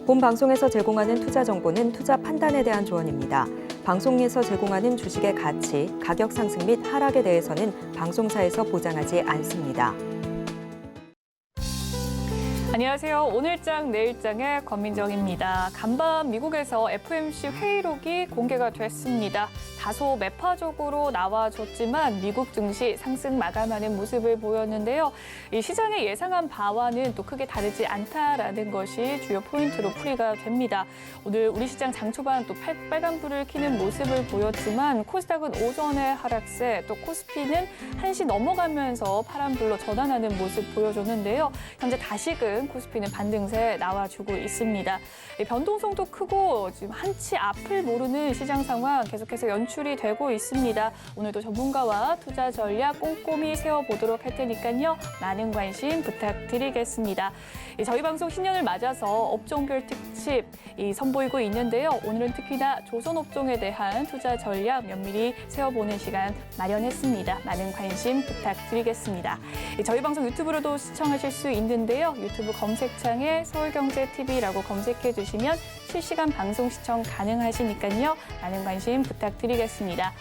본 방송에서 제공하는 투자 정보는 투자 판단에 대한 조언입니다. 방송에서 제공하는 주식의 가치, 가격 상승 및 하락에 대해서는 방송사에서 보장하지 않습니다. 안녕하세요. 오늘장 내일장의 권민정입니다. 간밤 미국에서 FOMC 회의록이 공개가 됐습니다. 다소 매파적으로 나와줬지만 미국 증시 상승 마감하는 모습을 보였는데요. 이 시장의 예상한 바와는 또 크게 다르지 않다라는 것이 주요 포인트로 풀이가 됩니다. 오늘 우리 시장 장 초반 또 빨간불을 켜는 모습을 보였지만 코스닥은 오전에 하락세, 또 코스피는 1시 넘어가면서 파란불로 전환하는 모습 보여줬는데요. 현재 다시금 코스피는 반등세 나와주고 있습니다. 변동성도 크고 지금 한치 앞을 모르는 시장 상황 계속해서 연출이 되고 있습니다. 오늘도 전문가와 투자 전략 꼼꼼히 세워보도록 할 테니까요. 많은 관심 부탁드리겠습니다. 저희 방송 신년을 맞아서 업종별 특집 선보이고 있는데요. 오늘은 특히나 조선업종에 대한 투자 전략 면밀히 세워보는 시간 마련했습니다. 많은 관심 부탁드리겠습니다. 저희 방송 유튜브로도 시청하실 수 있는데요. 유튜브 검색창에 서울경제TV라고 검색해 주시면 실시간 방송 시청 가능하시니까요. 많은 관심 부탁드리겠습니다.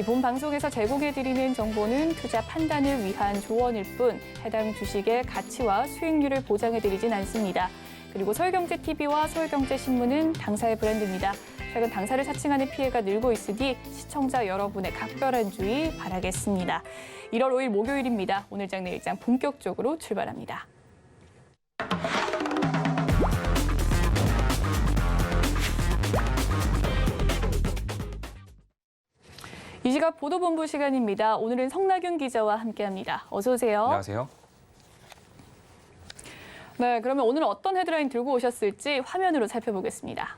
본 방송에서 제공해드리는 정보는 투자 판단을 위한 조언일 뿐 해당 주식의 가치와 수익률을 보장해드리진 않습니다. 그리고 서울경제TV와 서울경제신문은 당사의 브랜드입니다. 최근 당사를 사칭하는 피해가 늘고 있으니 시청자 여러분의 각별한 주의 바라겠습니다. 1월 5일 목요일입니다. 오늘장 내일장 본격적으로 출발합니다. 이 시각 보도본부 시간입니다. 오늘은 성나균 기자와 함께합니다. 어서 오세요. 안녕하세요. 네, 그러면 오늘은 어떤 헤드라인 들고 오셨을지 화면으로 살펴보겠습니다.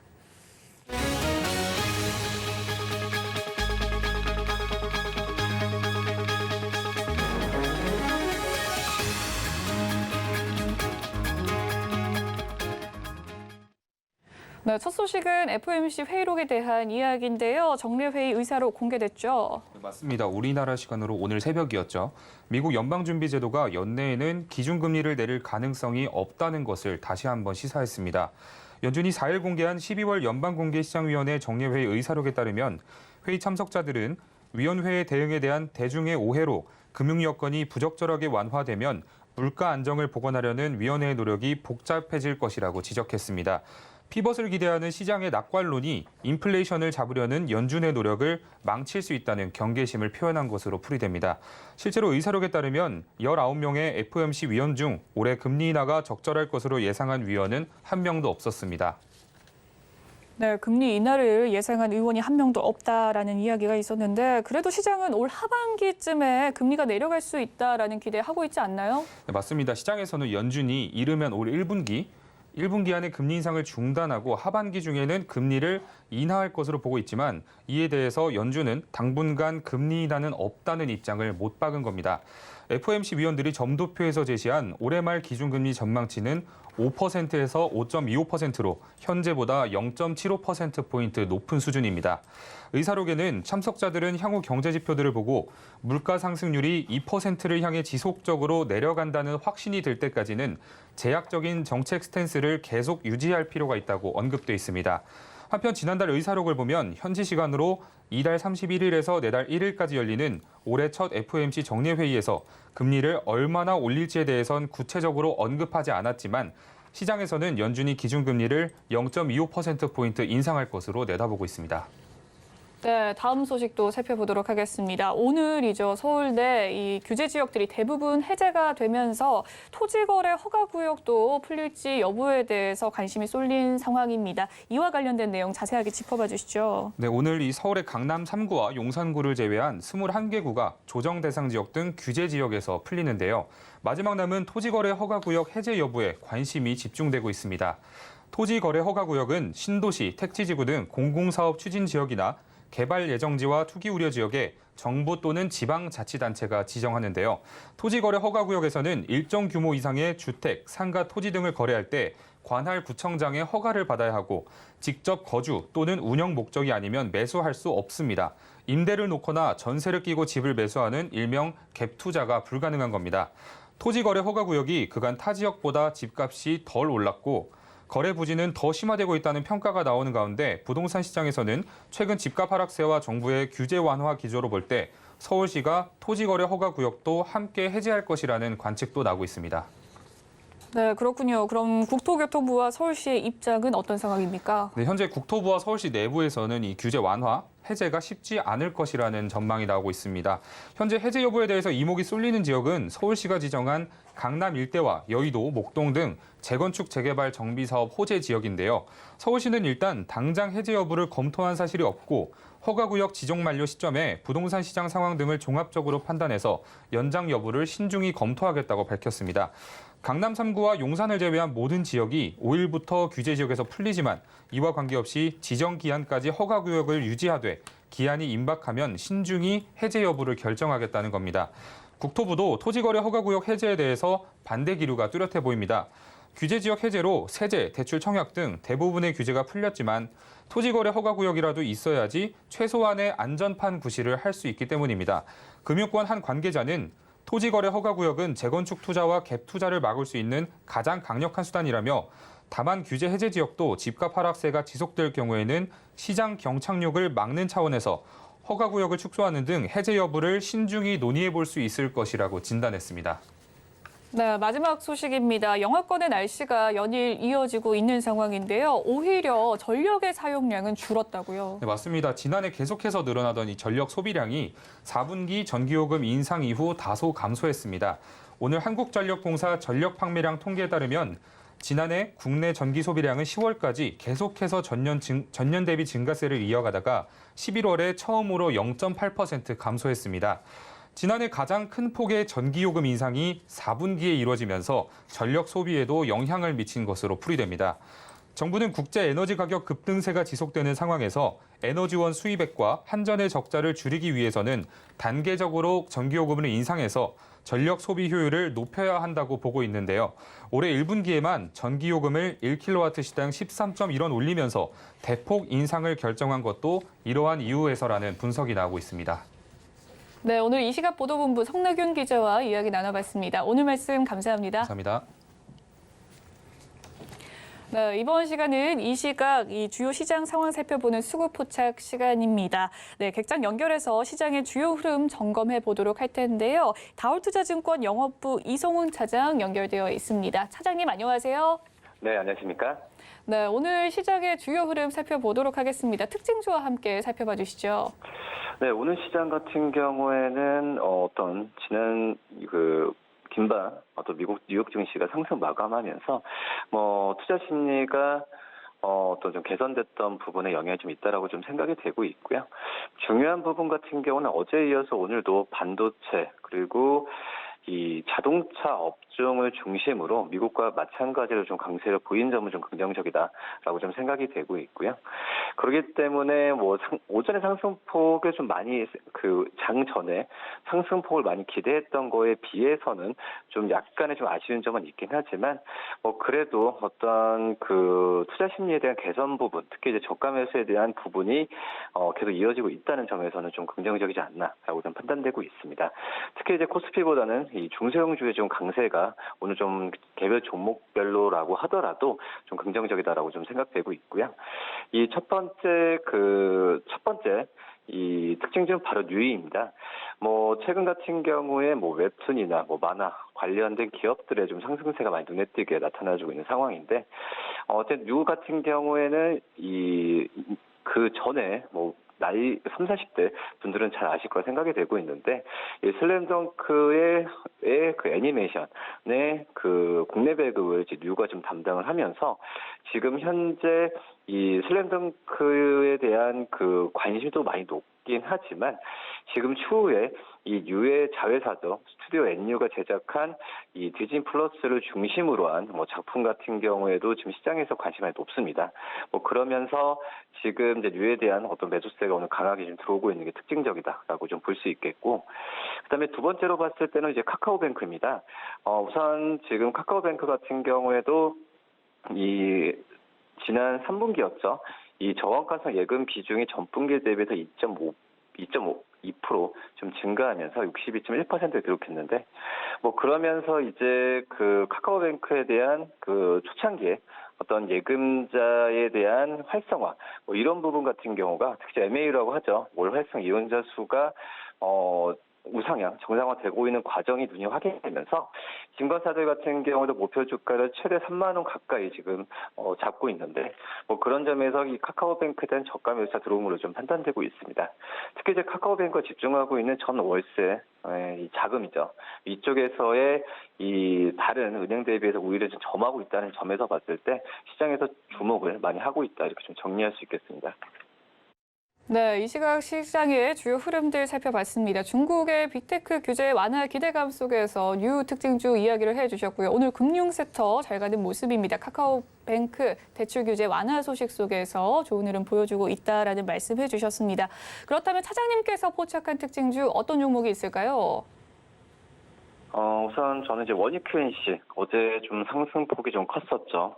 네, 첫 소식은 FOMC 회의록에 대한 이야기인데요. 정례회의 의사록 공개됐죠. 맞습니다. 우리나라 시간으로 오늘 새벽이었죠. 미국 연방준비제도가 연내에는 기준금리를 내릴 가능성이 없다는 것을 다시 한번 시사했습니다. 연준이 4일 공개한 12월 연방공개시장위원회 정례회의 의사록에 따르면 회의 참석자들은 위원회의 대응에 대한 대중의 오해로 금융 여건이 부적절하게 완화되면 물가 안정을 복원하려는 위원회의 노력이 복잡해질 것이라고 지적했습니다. 피벗을 기대하는 시장의 낙관론이 인플레이션을 잡으려는 연준의 노력을 망칠 수 있다는 경계심을 표현한 것으로 풀이됩니다. 실제로 의사록에 따르면 19명의 FOMC 위원 중 올해 금리 인하가 적절할 것으로 예상한 위원은 한 명도 없었습니다. 네, 금리 인하를 예상한 의원이 한 명도 없다라는 이야기가 있었는데 그래도 시장은 올 하반기쯤에 금리가 내려갈 수 있다라는 기대하고 있지 않나요? 네, 맞습니다. 시장에서는 연준이 이르면 올 1분기 안에 금리 인상을 중단하고 하반기 중에는 금리를 인하할 것으로 보고 있지만 이에 대해서 연준은 당분간 금리 인하는 없다는 입장을 못 박은 겁니다. FOMC 위원들이 점도표에서 제시한 올해 말 기준금리 전망치는 5%에서 5.25%로 현재보다 0.75%포인트 높은 수준입니다. 의사록에는 참석자들은 향후 경제 지표들을 보고 물가 상승률이 2%를 향해 지속적으로 내려간다는 확신이 들 때까지는 제약적인 정책 스탠스를 계속 유지할 필요가 있다고 언급돼 있습니다. 한편 지난달 의사록을 보면 현지 시간으로 이달 31일에서 내달 1일까지 열리는 올해 첫 FOMC 정례회의에서 금리를 얼마나 올릴지에 대해선 구체적으로 언급하지 않았지만 시장에서는 연준이 기준금리를 0.25%포인트 인상할 것으로 내다보고 있습니다. 네, 다음 소식도 살펴보도록 하겠습니다. 오늘이죠. 서울대 이 규제 지역들이 대부분 해제가 되면서 토지거래 허가구역도 풀릴지 여부에 대해서 관심이 쏠린 상황입니다. 이와 관련된 내용 자세하게 짚어봐 주시죠. 네, 오늘 이 서울의 강남 3구와 용산구를 제외한 21개구가 조정 대상 지역 등 규제 지역에서 풀리는데요. 마지막 남은 토지거래 허가구역 해제 여부에 관심이 집중되고 있습니다. 토지거래 허가구역은 신도시, 택지지구 등 공공사업 추진 지역이나 개발 예정지와 투기 우려 지역에 정부 또는 지방자치단체가 지정하는데요. 토지거래 허가구역에서는 일정 규모 이상의 주택, 상가, 토지 등을 거래할 때 관할 구청장의 허가를 받아야 하고 직접 거주 또는 운영 목적이 아니면 매수할 수 없습니다. 임대를 놓거나 전세를 끼고 집을 매수하는 일명 갭 투자가 불가능한 겁니다. 토지거래 허가구역이 그간 타 지역보다 집값이 덜 올랐고 거래 부진은 더 심화되고 있다는 평가가 나오는 가운데 부동산 시장에서는 최근 집값 하락세와 정부의 규제 완화 기조로 볼 때 서울시가 토지거래 허가 구역도 함께 해제할 것이라는 관측도 나오고 있습니다. 네, 그렇군요. 그럼 국토교통부와 서울시의 입장은 어떤 상황입니까? 네, 현재 국토부와 서울시 내부에서는 이 규제 완화, 해제가 쉽지 않을 것이라는 전망이 나오고 있습니다. 현재 해제 여부에 대해서 이목이 쏠리는 지역은 서울시가 지정한 강남 일대와 여의도, 목동 등 재건축, 재개발, 정비사업 호재 지역인데요. 서울시는 일단 당장 해제 여부를 검토한 사실이 없고 허가구역 지정 만료 시점에 부동산 시장 상황 등을 종합적으로 판단해서 연장 여부를 신중히 검토하겠다고 밝혔습니다. 강남 3구와 용산을 제외한 모든 지역이 5일부터 규제 지역에서 풀리지만 이와 관계없이 지정 기한까지 허가구역을 유지하되 기한이 임박하면 신중히 해제 여부를 결정하겠다는 겁니다. 국토부도 토지거래 허가구역 해제에 대해서 반대 기류가 뚜렷해 보입니다. 규제 지역 해제로 세제, 대출 청약 등 대부분의 규제가 풀렸지만 토지거래 허가구역이라도 있어야지 최소한의 안전판 구실을 할 수 있기 때문입니다. 금융권 한 관계자는 토지거래 허가구역은 재건축 투자와 갭 투자를 막을 수 있는 가장 강력한 수단이라며 다만 규제 해제 지역도 집값 하락세가 지속될 경우에는 시장 경착륙을 막는 차원에서 허가구역을 축소하는 등 해제 여부를 신중히 논의해 볼 수 있을 것이라고 진단했습니다. 네, 마지막 소식입니다. 영하권의 날씨가 연일 이어지고 있는 상황인데요. 오히려 전력의 사용량은 줄었다고요. 네, 맞습니다. 지난해 계속해서 늘어나던 이 전력 소비량이 4분기 전기요금 인상 이후 다소 감소했습니다. 오늘 한국전력공사 전력 판매량 통계에 따르면 지난해 국내 전기 소비량은 10월까지 계속해서 전년 대비 증가세를 이어가다가 11월에 처음으로 0.8% 감소했습니다. 지난해 가장 큰 폭의 전기요금 인상이 4분기에 이루어지면서 전력 소비에도 영향을 미친 것으로 풀이됩니다. 정부는 국제 에너지 가격 급등세가 지속되는 상황에서 에너지원 수입액과 한전의 적자를 줄이기 위해서는 단계적으로 전기요금을 인상해서 전력 소비 효율을 높여야 한다고 보고 있는데요. 올해 1분기에만 전기요금을 1kW시당 13.1원 올리면서 대폭 인상을 결정한 것도 이러한 이유에서라는 분석이 나오고 있습니다. 네, 오늘 이 시각 보도본부 성나균 기자와 이야기 나눠봤습니다. 오늘 말씀 감사합니다. 감사합니다. 네, 이번 시간은 이 시각 주요 시장 상황 살펴보는 수급포착 시간입니다. 네, 객장 연결해서 시장의 주요 흐름 점검해 보도록 할 텐데요. 다올투자증권 영업부 이성훈 차장 연결되어 있습니다. 차장님 안녕하세요. 네, 안녕하십니까? 네, 오늘 시장의 주요 흐름 살펴보도록 하겠습니다. 특징주와 함께 살펴봐 주시죠. 네, 오늘 시장 같은 경우에는 어떤 지난 긴박 어떤 미국 뉴욕 증시가 상승 마감하면서 투자 심리가 어떤 좀 개선됐던 부분에 영향이 좀 있다라고 좀 생각이 되고 있고요. 중요한 부분 같은 경우는 어제에 이어서 오늘도 반도체 그리고 이 자동차 업종을 중심으로 미국과 마찬가지로 좀 강세를 보인 점은 좀 긍정적이다라고 좀 생각이 되고 있고요. 그렇기 때문에 오전에 상승폭을 좀 많이 장 전에 상승폭을 많이 기대했던 거에 비해서는 좀 약간의 좀 아쉬운 점은 있긴 하지만 그래도 어떤 투자 심리에 대한 개선 부분, 특히 이제 저가 매수에 대한 부분이 계속 이어지고 있다는 점에서는 좀 긍정적이지 않나라고 좀 판단되고 있습니다. 특히 이제 코스피보다는 이 중소형주의 좀 강세가 오늘 좀 개별 종목별로라고 하더라도 좀 긍정적이다라고 좀 생각되고 있고요. 이 첫 번째 이 특징주는 바로 뉴이입니다. 최근 같은 경우에 웹툰이나 만화 관련된 기업들의 좀 상승세가 많이 눈에 띄게 나타나주고 있는 상황인데, 어쨌든 뉴 같은 경우에는 그 전에 나이 30, 40대 분들은 잘 아실 거라 생각이 되고 있는데, 이 슬램덩크의 애니메이션의 국내 배급을 이제 뉴가 좀 담당을 하면서 지금 현재 이 슬램덩크에 대한 관심도 많이 높긴 하지만 지금 추후에 이 뉴의 자회사죠. 스튜디오 NU가 제작한 이 디즈니 플러스를 중심으로 한 작품 같은 경우에도 지금 시장에서 관심이 많이 높습니다. 그러면서 지금 이제 뉴에 대한 어떤 매수세가 오늘 강하게 좀 들어오고 있는 게 특징적이다라고 좀 볼 수 있겠고, 그다음에 두 번째로 봤을 때는 이제 카카오뱅크입니다. 우선 지금 카카오뱅크 같은 경우에도 이 지난 3분기였죠. 이 저원가성 예금 비중이 전분기에 대비해서 좀 증가하면서 62.1%를 기록했는데, 뭐 그러면서 이제 그 카카오뱅크에 대한 그 초창기에 어떤 예금자에 대한 활성화, 뭐 이런 부분 같은 경우가 특히 MAU라고 하죠. 월 활성 이용자 수가 우상향, 정상화되고 있는 과정이 눈이 확인되면서 증권사들 같은 경우도 목표 주가를 최대 3만 원 가까이 지금 잡고 있는데, 뭐 그런 점에서 이 카카오뱅크에 대한 저가 매수가 들어옴으로 좀 판단되고 있습니다. 특히 이제 카카오뱅크가 집중하고 있는 전 월세 이 자금이죠. 이쪽에서의 이 다른 은행 대비해서 오히려 좀 점하고 있다는 점에서 봤을 때 시장에서 주목을 많이 하고 있다, 이렇게 좀 정리할 수 있겠습니다. 네, 이 시각 시장의 주요 흐름들 살펴봤습니다. 중국의 빅테크 규제 완화 기대감 속에서 뉴 특징주 이야기를 해주셨고요. 오늘 금융섹터 잘 가는 모습입니다. 카카오뱅크 대출 규제 완화 소식 속에서 좋은 흐름 보여주고 있다라는 말씀 해주셨습니다. 그렇다면 차장님께서 포착한 특징주 어떤 종목이 있을까요? 우선 저는 이제 원익 QNC 어제 좀 상승폭이 좀 컸었죠.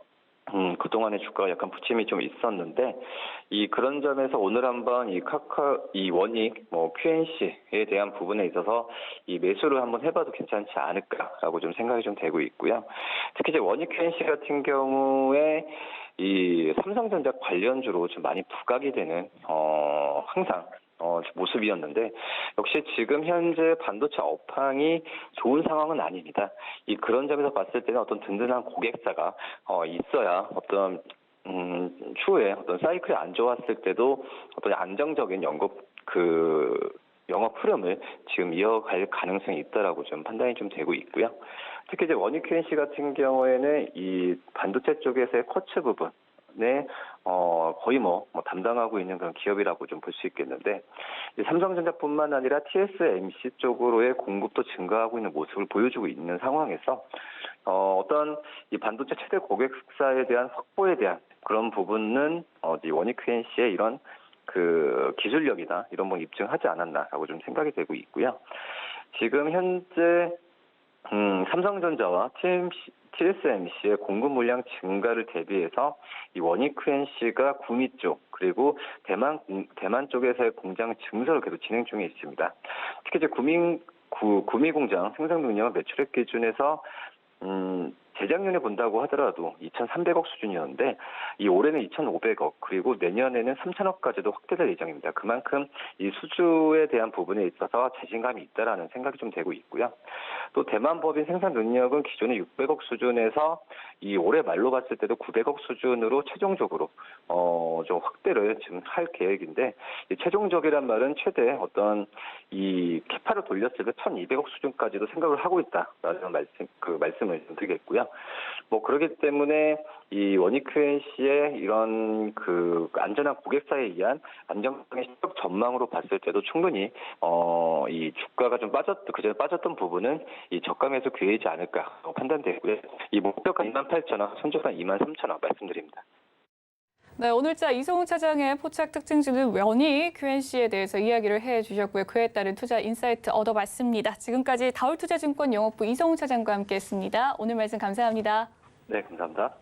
그동안의 주가가 약간 부침이 좀 있었는데, 그런 점에서 오늘 한번 이 원익, QNC에 대한 부분에 있어서 이 매수를 한번 해봐도 괜찮지 않을까라고 좀 생각이 좀 되고 있고요. 특히 이제 원익 QNC 같은 경우에 이 삼성전자 관련주로 좀 많이 부각이 되는, 항상 모습이었는데, 역시 지금 현재 반도체 업황이 좋은 상황은 아닙니다. 그런 점에서 봤을 때는 어떤 든든한 고객사가 있어야 어떤 추후에 어떤 사이클이 안 좋았을 때도 어떤 안정적인 영업 흐름을 지금 이어갈 가능성이 있다라고 좀 판단이 좀 되고 있고요. 특히 이제 원익 QNC 같은 경우에는 이 반도체 쪽에서의 쿼츠 부분 거의 담당하고 있는 그런 기업이라고 좀 볼 수 있겠는데, 삼성전자뿐만 아니라 TSMC 쪽으로의 공급도 증가하고 있는 모습을 보여주고 있는 상황에서 어떤 이 반도체 최대 고객사에 대한 확보에 대한 그런 부분은 이 원익 QNC의 이런 그 기술력이나 이런 뭐 입증하지 않았나라고 좀 생각이 되고 있고요. 지금 현재 삼성전자와 TSMC의 공급 물량 증가를 대비해서 이 원익 QNC가 구미 쪽, 그리고 대만 쪽에서의 공장 증설을 계속 진행 중에 있습니다. 특히 이제 구미 공장 생산 능력은 매출액 기준에서 재작년에 본다고 하더라도 2,300억 수준이었는데, 올해는 2,500억, 그리고 내년에는 3,000억까지도 확대될 예정입니다. 그만큼 이 수주에 대한 부분에 있어서 자신감이 있다라는 생각이 좀 되고 있고요. 또 대만 법인 생산 능력은 기존에 600억 수준에서 올해 말로 봤을 때도 900억 수준으로 최종적으로 좀 확대를 지금 할 계획인데, 이 최종적이란 말은 최대 어떤 이 캐파를 돌렸을 때 1,200억 수준까지도 생각을 하고 있다라는 말씀을 좀 드리겠고요. 뭐 그렇기 때문에 이 원익 QNC의 이런 그 안전한 고객사에 의한 안정적인 실적 전망으로 봤을 때도 충분히 이 주가가 좀 그전에 빠졌던 부분은 이 저가 매수 기회이지 않을까 판단되고요. 이 목표가 28,000원, 손절가 23,000원 말씀드립니다. 네, 오늘자 이성훈 차장의 포착 특징주는 원익 QNC에 대해서 이야기를 해주셨고요. 그에 따른 투자 인사이트 얻어봤습니다. 지금까지 다울투자증권 영업부 이성훈 차장과 함께했습니다. 오늘 말씀 감사합니다. 네, 감사합니다.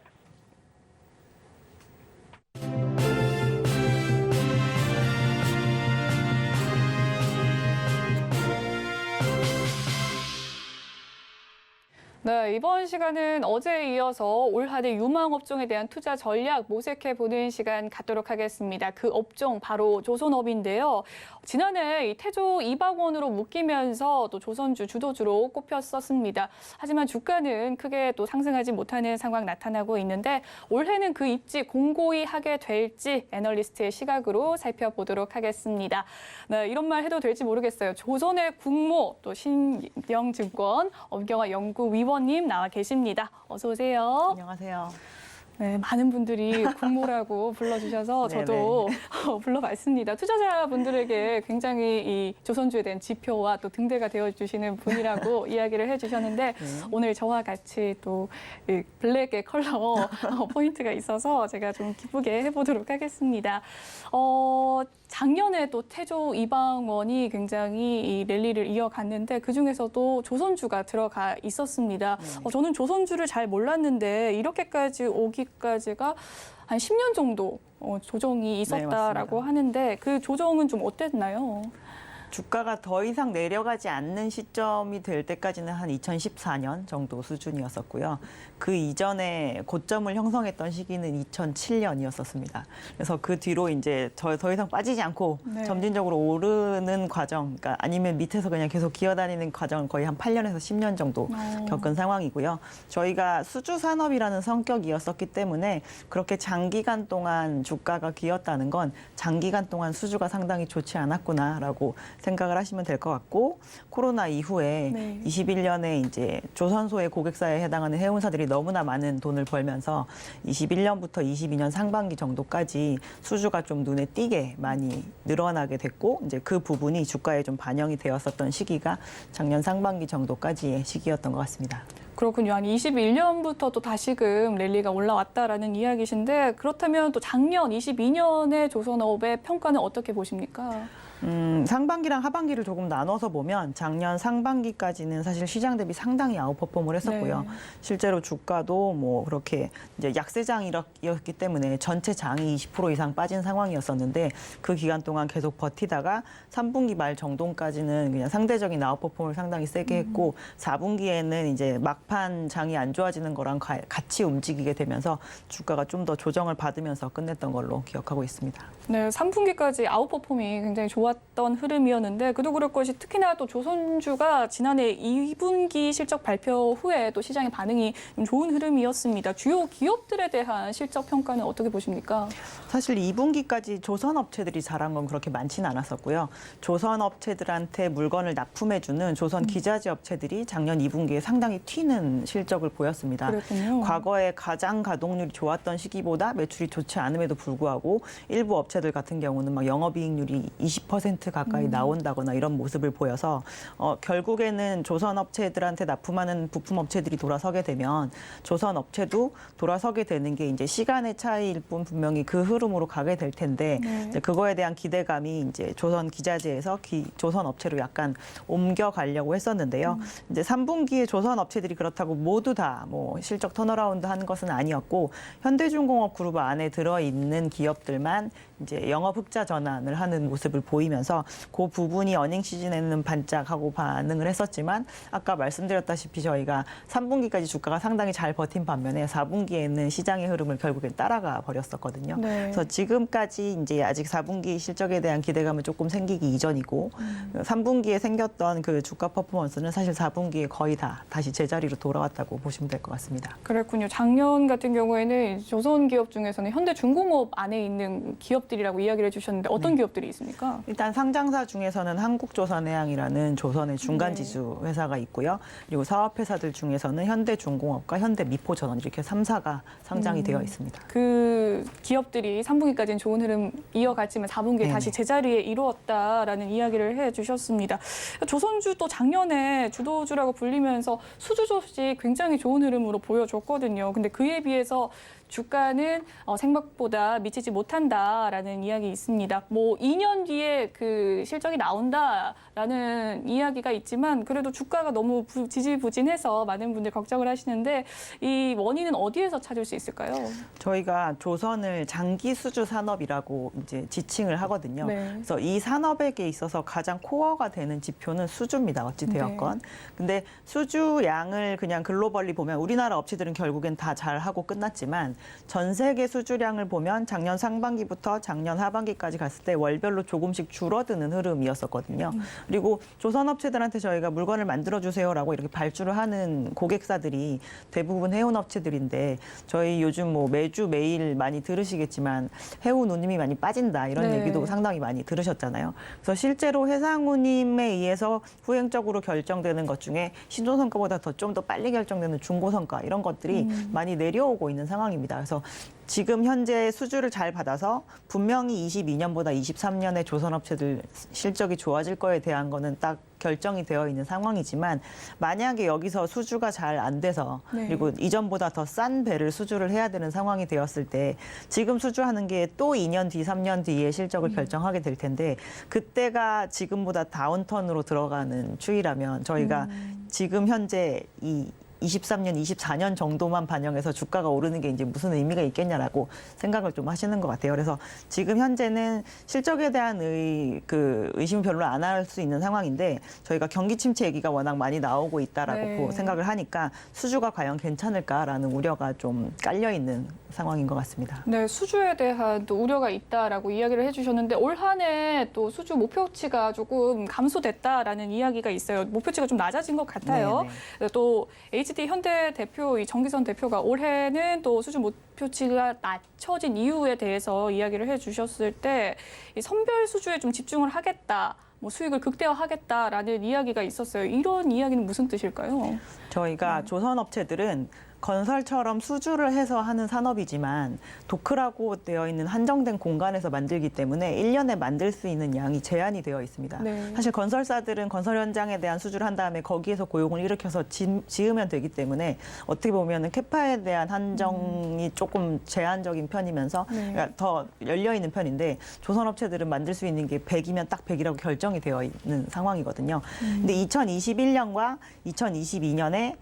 네, 이번 시간은 어제에 이어서 올 한 해 유망 업종에 대한 투자 전략 모색해보는 시간 갖도록 하겠습니다. 그 업종 바로 조선업인데요. 지난해 이 태조 이방원으로 묶이면서 또 조선주 주도주로 꼽혔었습니다. 하지만 주가는 크게 또 상승하지 못하는 상황 나타나고 있는데, 올해는 그 입지 공고히 하게 될지 애널리스트의 시각으로 살펴보도록 하겠습니다. 네, 이런 말 해도 될지 모르겠어요. 조선의 국모 또 신영증권 엄경화 연구위원님 나와 계십니다. 어서 오세요. 안녕하세요. 네, 많은 분들이 국모라고 불러주셔서 저도 불러봤습니다. 투자자분들에게 굉장히 이 조선주에 대한 지표와 또 등대가 되어주시는 분이라고 이야기를 해주셨는데, 오늘 저와 같이 또 블랙의 컬러 포인트가 있어서 제가 좀 기쁘게 해보도록 하겠습니다. 작년에 또 태조 이방원이 굉장히 이 랠리를 이어갔는데, 그중에서도 조선주가 들어가 있었습니다. 저는 조선주를 잘 몰랐는데 이렇게까지 오기까지가 한 10년 정도 조정이 있었다라고 하는데, 그 조정은 좀 어땠나요? 주가가 더 이상 내려가지 않는 시점이 될 때까지는 한 2014년 정도 수준이었었고요. 그 이전에 고점을 형성했던 시기는 2007년이었었습니다. 그래서 그 뒤로 이제 더 이상 빠지지 않고 네. 점진적으로 오르는 과정, 그러니까 아니면 밑에서 그냥 계속 기어다니는 과정을 거의 한 8년에서 10년 정도 겪은 상황이고요. 저희가 수주 산업이라는 성격이었었기 때문에 그렇게 장기간 동안 주가가 기었다는 건 장기간 동안 수주가 상당히 좋지 않았구나라고 생각을 하시면 될 것 같고, 코로나 이후에 네. 21년에 이제 조선소의 고객사에 해당하는 해운사들이 너무나 많은 돈을 벌면서 21년부터 22년 상반기 정도까지 수주가 좀 눈에 띄게 많이 늘어나게 됐고, 이제 그 부분이 주가에 좀 반영이 되었었던 시기가 작년 상반기 정도까지의 시기였던 것 같습니다. 그렇군요. 한 21년부터 또 다시금 랠리가 올라왔다라는 이야기신데, 그렇다면 또 작년 22년의 조선업의 평가는 어떻게 보십니까? 상반기랑 하반기를 조금 나눠서 보면 작년 상반기까지는 사실 시장 대비 상당히 아웃퍼폼을 했었고요. 네. 실제로 주가도 뭐 그렇게 이제 약세장이었기 때문에 전체 장이 20% 이상 빠진 상황이었었는데, 그 기간 동안 계속 버티다가 3분기 말 정도까지는 그냥 상대적인 아웃퍼폼을 상당히 세게 했고, 4분기에는 이제 막판 장이 안 좋아지는 거랑 같이 움직이게 되면서 주가가 좀 더 조정을 받으면서 끝냈던 걸로 기억하고 있습니다. 네, 3분기까지 아웃퍼폼이 굉장히 좋았던 흐름이었는데, 그도 그럴 것이 특히나 또 조선주가 지난해 2분기 실적 발표 후에 또 시장의 반응이 좀 좋은 흐름이었습니다. 주요 기업들에 대한 실적 평가는 어떻게 보십니까? 사실 2분기까지 조선업체들이 잘한 건 그렇게 많지는 않았었고요. 조선업체들한테 물건을 납품해주는 조선 기자재 업체들이 작년 2분기에 상당히 튀는 실적을 보였습니다. 그랬군요. 과거에 가장 가동률이 좋았던 시기보다 매출이 좋지 않음에도 불구하고 일부 업체들 같은 경우는 막 영업이익률이 20% 가까이 나온다거나 이런 모습을 보여서 결국에는 조선업체들한테 납품하는 부품업체들이 돌아서게 되면 조선업체도 돌아서게 되는 게 이제 시간의 차이일 뿐 분명히 그 흐름으로 가게 될 텐데, 네. 이제 그거에 대한 기대감이 이제 조선 기자재에서 조선업체로 약간 옮겨가려고 했었는데요. 이제 3분기에 조선업체들이 그렇다고 모두 다 뭐 실적 턴어라운드 한 것은 아니었고, 현대중공업 그룹 안에 들어있는 기업들만 이제 영업 흑자 전환을 하는 모습을 보이면서 그 부분이 어닝 시즌에는 반짝하고 반응을 했었지만, 아까 말씀드렸다시피 저희가 3분기까지 주가가 상당히 잘 버틴 반면에 4분기에는 시장의 흐름을 결국엔 따라가 버렸었거든요. 네. 그래서 지금까지 이제 아직 4분기 실적에 대한 기대감은 조금 생기기 이전이고, 3분기에 생겼던 그 주가 퍼포먼스는 사실 4분기에 거의 다 다시 제자리로 돌아왔다고 보시면 될 것 같습니다. 그랬군요. 작년 같은 경우에는 조선 기업 중에서는 현대중공업 안에 있는 기업들이라고 이야기를 해주셨는데, 어떤 기업들이 있습니까? 일단 상장사 중에서는 한국조선해양이라는 조선의 중간지주 회사가 있고요. 그리고 사업회사들 중에서는 현대중공업과 현대미포전원 이렇게 3사가 상장이 되어 있습니다. 그 기업들이 3분기까지는 좋은 흐름 이어갔지만 4분기에 네네. 다시 제자리에 이루었다라는 이야기를 해주셨습니다. 조선주 또 작년에 주도주라고 불리면서 수주 조시 굉장히 좋은 흐름으로 보여줬거든요. 근데 그에 비해서 주가는 생각보다 미치지 못한다라는 이야기 있습니다. 뭐 2년 뒤에 그 실적이 나온다라는 이야기가 있지만, 그래도 주가가 너무 지지부진해서 많은 분들 걱정을 하시는데, 이 원인은 어디에서 찾을 수 있을까요? 저희가 조선을 장기 수주 산업이라고 이제 지칭을 하거든요. 네. 그래서 이 산업에게 있어서 가장 코어가 되는 지표는 수주입니다. 어찌 되었건. 근데 수주량을 그냥 글로벌리 보면 우리나라 업체들은 결국엔 다 잘하고 끝났지만, 전 세계 수주량을 보면 작년 상반기부터 작년 하반기까지 갔을 때 월별로 조금씩 줄어드는 흐름이었었거든요. 그리고 조선업체들한테 저희가 물건을 만들어주세요라고 이렇게 발주를 하는 고객사들이 대부분 해운업체들인데, 저희 요즘 뭐 매주 매일 많이 들으시겠지만 해운 운임이 많이 빠진다 이런 네. 얘기도 상당히 많이 들으셨잖아요. 그래서 실제로 해상 운임에 의해서 후행적으로 결정되는 것 중에 신조성과보다 좀 더 빨리 결정되는 중고성과 이런 것들이 많이 내려오고 있는 상황입니다. 그래서 지금 현재 수주를 잘 받아서 분명히 22년보다 23년에 조선업체들 실적이 좋아질 거에 대한 거는 딱 결정이 되어 있는 상황이지만, 만약에 여기서 수주가 잘 안 돼서 네. 그리고 이전보다 더 싼 배를 수주를 해야 되는 상황이 되었을 때 지금 수주하는 게 또 2년 뒤, 3년 뒤에 실적을 결정하게 될 텐데, 그때가 지금보다 다운턴으로 들어가는 추이라면 저희가 지금 현재 이 23년, 24년 정도만 반영해서 주가가 오르는 게 이제 무슨 의미가 있겠냐라고 생각을 좀 하시는 것 같아요. 그래서 지금 현재는 실적에 대한 의심을 별로 안 할 수 있는 상황인데 저희가 경기 침체 얘기가 워낙 많이 나오고 있다라고 네. 생각을 하니까 수주가 과연 괜찮을까라는 우려가 좀 깔려 있는 상황인 것 같습니다. 네, 수주에 대한 또 우려가 있다라고 이야기를 해주셨는데 올 한 해 또 수주 목표치가 조금 감소됐다라는 이야기가 있어요. 목표치가 좀 낮아진 것 같아요. 네네. 또 HD 현대 대표, 이 정기선 대표가 올해는 또 수주 목표치가 낮춰진 이유에 대해서 이야기를 해주셨을 때 이 선별 수주에 좀 집중을 하겠다. 뭐 수익을 극대화하겠다라는 이야기가 있었어요. 이런 이야기는 무슨 뜻일까요? 저희가 조선업체들은 건설처럼 수주를 해서 하는 산업이지만 도크라고 되어 있는 한정된 공간에서 만들기 때문에 1년에 만들 수 있는 양이 제한이 되어 있습니다. 네. 사실 건설사들은 건설 현장에 대한 수주를 한 다음에 거기에서 고용을 일으켜서 지으면 되기 때문에 어떻게 보면 캐파에 대한 한정이 조금 제한적인 편이면서 네. 그러니까 더 열려 있는 편인데 조선업체들은 만들 수 있는 게 100이면 딱 100이라고 결정이 되어 있는 상황이거든요. 근데 2021년과 2022년에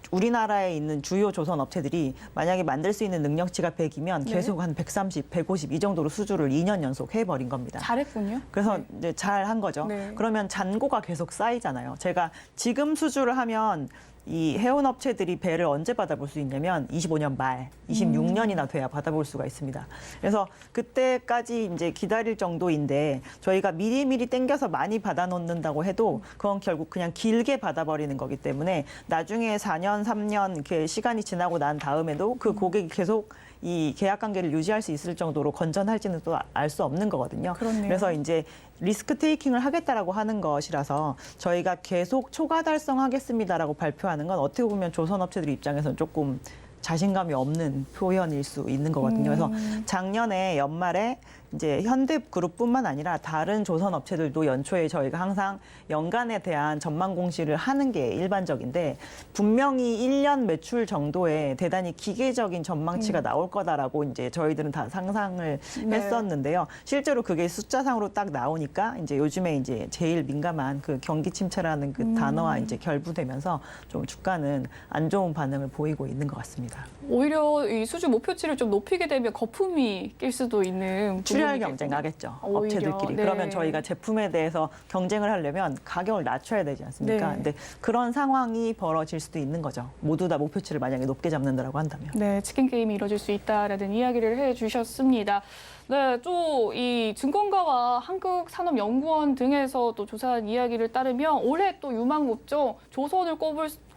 우리나라에 있는 주요 조선 업체들이 만약에 만들 수 있는 능력치가 100이면 네. 계속 한 130, 150 이 정도로 수주를 2년 연속 해버린 겁니다. 잘했군요. 그래서 이제 잘 한 거죠. 네. 그러면 잔고가 계속 쌓이잖아요. 제가 지금 수주를 하면 이 해운 업체들이 배를 언제 받아볼 수 있냐면 25년 말, 26년이나 돼야 받아볼 수가 있습니다. 그래서 그때까지 이제 기다릴 정도인데 저희가 미리미리 땡겨서 많이 받아놓는다고 해도 그건 결국 그냥 길게 받아버리는 거기 때문에 나중에 4년, 3년 이렇게 시간이 지나고 난 다음에도 그 고객이 계속 이 계약 관계를 유지할 수 있을 정도로 건전할지는 또 알 수 없는 거거든요. 그렇네요. 그래서 이제 리스크 테이킹을 하겠다라고 하는 것이라서 저희가 계속 초과 달성하겠습니다라고 발표하는 건 어떻게 보면 조선업체들 입장에서는 조금 자신감이 없는 표현일 수 있는 거거든요. 그래서 작년에 연말에 이제 현대그룹뿐만 아니라 다른 조선업체들도 연초에 저희가 항상 연간에 대한 전망 공시를 하는 게 일반적인데 분명히 1년 매출 정도의 대단히 기계적인 전망치가 나올 거다라고 이제 저희들은 다 상상을 네. 했었는데요. 실제로 그게 숫자상으로 딱 나오니까 이제 요즘에 이제 제일 민감한 그 경기 침체라는 그 단어와 이제 결부되면서 좀 주가는 안 좋은 반응을 보이고 있는 것 같습니다. 오히려 이 수주 목표치를 좀 높이게 되면 거품이 낄 수도 있는 출혈 부분이겠군요. 경쟁하겠죠. 오히려, 업체들끼리. 네. 그러면 저희가 제품에 대해서 경쟁을 하려면 가격을 낮춰야 되지 않습니까? 네. 근데 그런 상황이 벌어질 수도 있는 거죠. 모두 다 목표치를 만약에 높게 잡는다라고 한다면. 네, 치킨 게임이 이뤄질 수 있다라는 이야기를 해주셨습니다. 네, 또 이 증권가와 한국산업연구원 등에서 또 조사한 이야기를 따르면 올해 또 유망업종 조선을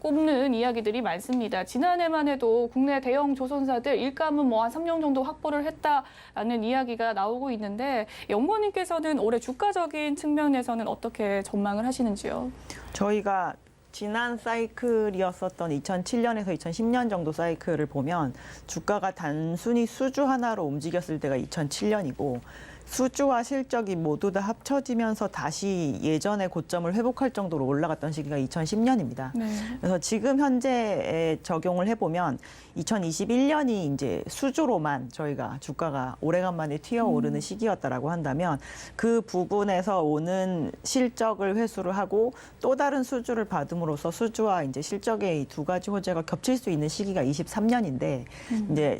꼽는 이야기들이 많습니다. 지난해만 해도 국내 대형 조선사들 일감은 뭐 한 3년 정도 확보를 했다라는 이야기가 나오고 있는데 연구원님께서는 올해 주가적인 측면에서는 어떻게 전망을 하시는지요? 저희가 지난 사이클이었었던 2007년에서 2010년 정도 사이클을 보면 주가가 단순히 수주 하나로 움직였을 때가 2007년이고 수주와 실적이 모두 다 합쳐지면서 다시 예전의 고점을 회복할 정도로 올라갔던 시기가 2010년입니다. 네. 그래서 지금 현재에 적용을 해보면 2021년이 이제 수주로만 저희가 주가가 오래간만에 튀어오르는 시기였다라고 한다면 그 부분에서 오는 실적을 회수를 하고 또 다른 수주를 받음으로써 수주와 이제 실적의 이 두 가지 호재가 겹칠 수 있는 시기가 23년인데 이제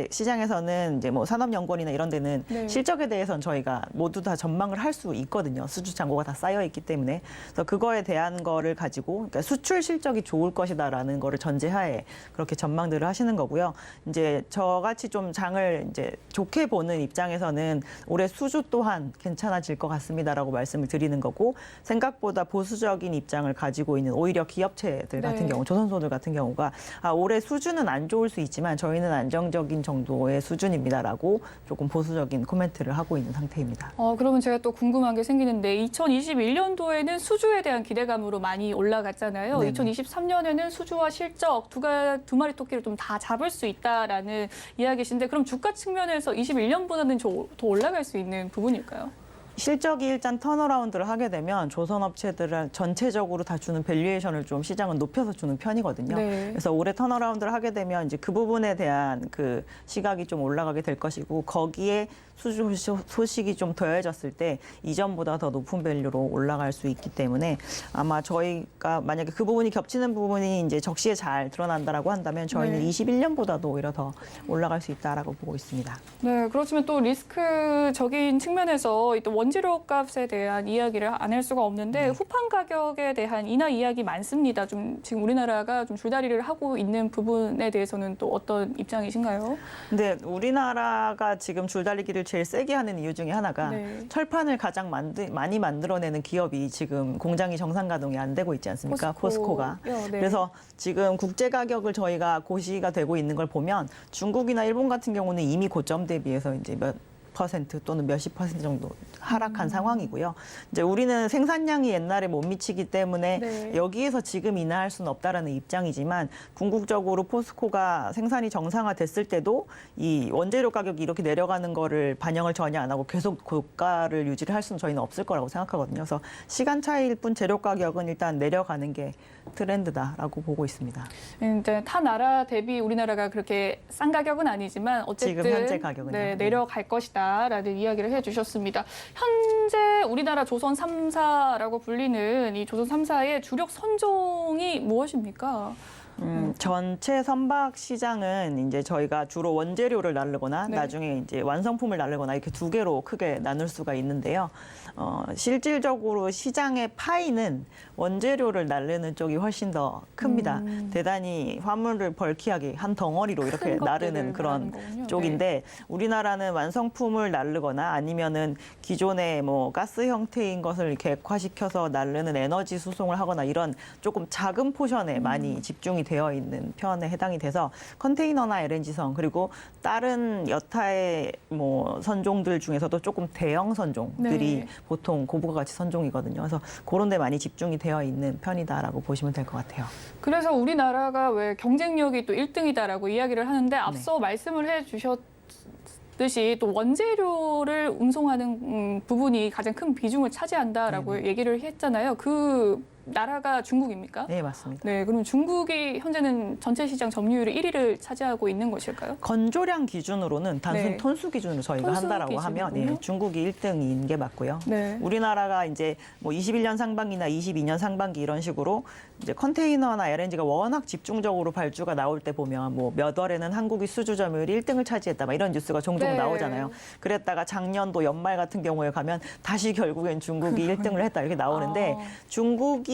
시장에서는 이제 뭐 산업연구원이나 이런 데는 네. 실적에 대해서는 저희가 모두 다 전망을 할 수 있거든요. 수주 잔고가 다 쌓여 있기 때문에. 그래서 그거에 대한 거를 가지고 그러니까 수출 실적이 좋을 것이다라는 거를 전제하에 그렇게 전망들을 하시는 거고요. 이제 저같이 좀 장을 이제 좋게 보는 입장에서는 올해 수주 또한 괜찮아질 것 같습니다라고 말씀을 드리는 거고 생각보다 보수적인 입장을 가지고 있는 오히려 기업체들 같은 네. 경우 조선소들 같은 경우가 올해 수주는 안 좋을 수 있지만 저희는 안정적인 정도의 수준입니다라고 조금 보수적인 코멘트를 하고 있는 상태입니다. 그러면 제가 또 궁금한 게 생기는데 2021년도에는 수주에 대한 기대감으로 많이 올라갔잖아요. 네네. 2023년에는 수주와 실적 두 마리 토끼를 좀 다 잡을 수 있다라는 이야기신데 그럼 주가 측면에서 21년보다는 더 올라갈 수 있는 부분일까요? 실적이 일단 턴어라운드를 하게 되면 조선업체들은 전체적으로 다 주는 밸류에이션을 좀 시장은 높여서 주는 편이거든요. 네. 그래서 올해 턴어라운드를 하게 되면 이제 그 부분에 대한 그 시각이 좀 올라가게 될 것이고 거기에 수주 소식이 좀 더해졌을 때 이전보다 더 높은 밸류로 올라갈 수 있기 때문에 아마 저희가 만약에 그 부분이 겹치는 부분이 이제 적시에 잘 드러난다라고 한다면 저희는 네. 21년보다도 오히려 더 올라갈 수 있다라고 보고 있습니다. 네, 그렇지만 또 리스크적인 측면에서 또 원재료 값에 대한 이야기를 안 할 수가 없는데 후판 가격에 대한 인하 이야기 많습니다. 좀 지금 우리나라가 좀 줄다리를 하고 있는 부분에 대해서는 또 어떤 입장이신가요? 근데 우리나라가 지금 줄다리기를 제일 세게 하는 이유 중에 하나가 네. 철판을 가장 많이 만들어내는 기업이 지금 공장이 정상 가동이 안 되고 있지 않습니까? 포스코가. 네. 그래서 지금 국제 가격을 저희가 고시가 되고 있는 걸 보면 중국이나 일본 같은 경우는 이미 고점 대비해서 이제 몇 퍼센트 또는 몇십 퍼센트 정도 하락한 상황이고요. 이제 우리는 생산량이 옛날에 못 미치기 때문에 네. 여기에서 지금 인하할 수는 없다라는 입장이지만 궁극적으로 포스코가 생산이 정상화됐을 때도 이 원재료 가격이 이렇게 내려가는 거를 반영을 전혀 안 하고 계속 고가를 유지를 할 수는 저희는 없을 거라고 생각하거든요. 그래서 시간 차이일 뿐 재료 가격은 일단 내려가는 게 트렌드다라고 보고 있습니다. 이제 타 나라 대비 우리나라가 그렇게 싼 가격은 아니지만 어쨌든 지금 현재 가격은요. 네, 내려갈 것이다라는 이야기를 해주셨습니다. 현재 우리나라 조선 3사라고 불리는 이 조선 3사의 주력 선종이 무엇입니까? 전체 선박 시장은 이제 저희가 주로 원재료를 나르거나 네. 나중에 이제 완성품을 나르거나 이렇게 두 개로 크게 나눌 수가 있는데요. 실질적으로 시장의 파이는 원재료를 나르는 쪽이 훨씬 더 큽니다. 대단히 화물을 벌키하게 한 덩어리로 이렇게 큰 나르는 것들을 그런 말하는 거군요. 쪽인데 우리나라는 완성품을 나르거나 아니면은 기존의 뭐 가스 형태인 것을 객화시켜서 나르는 에너지 수송을 하거나 이런 조금 작은 포션에 많이 집중이 되어 있는 편에 해당이 돼서 컨테이너나 LNG선 그리고 다른 여타의 뭐 선종들 중에서도 조금 대형 선종들이 네. 보통 고부가 가치 선종이거든요. 그래서 그런 데 많이 집중이 되어 있는 편이다라고 보시면 될 것 같아요. 그래서 우리나라가 왜 경쟁력이 또 1등이다라고 이야기를 하는데 앞서 말씀을 해주셨듯이 또 원재료를 운송하는 부분이 가장 큰 비중을 차지한다라고 얘기를 했잖아요. 그 나라가 중국입니까? 네, 맞습니다. 네, 그럼 중국이 현재는 전체 시장 점유율의 1위를 차지하고 있는 것일까요? 건조량 기준으로는 단순 네. 톤수 기준으로 저희가 톤수 한다라고 하면 기준으로요? 중국이 1등인 게 맞고요. 네. 우리나라가 이제 뭐 21년 상반기나 22년 상반기 이런 식으로 이제 컨테이너나 LNG가 워낙 집중적으로 발주가 나올 때 보면 뭐 몇 월에는 한국이 수주 점유율이 1등을 차지했다 막 이런 뉴스가 종종 네. 나오잖아요. 그랬다가 작년도 연말 같은 경우에 가면 다시 결국엔 중국이 1등을 했다 이렇게 나오는데 중국이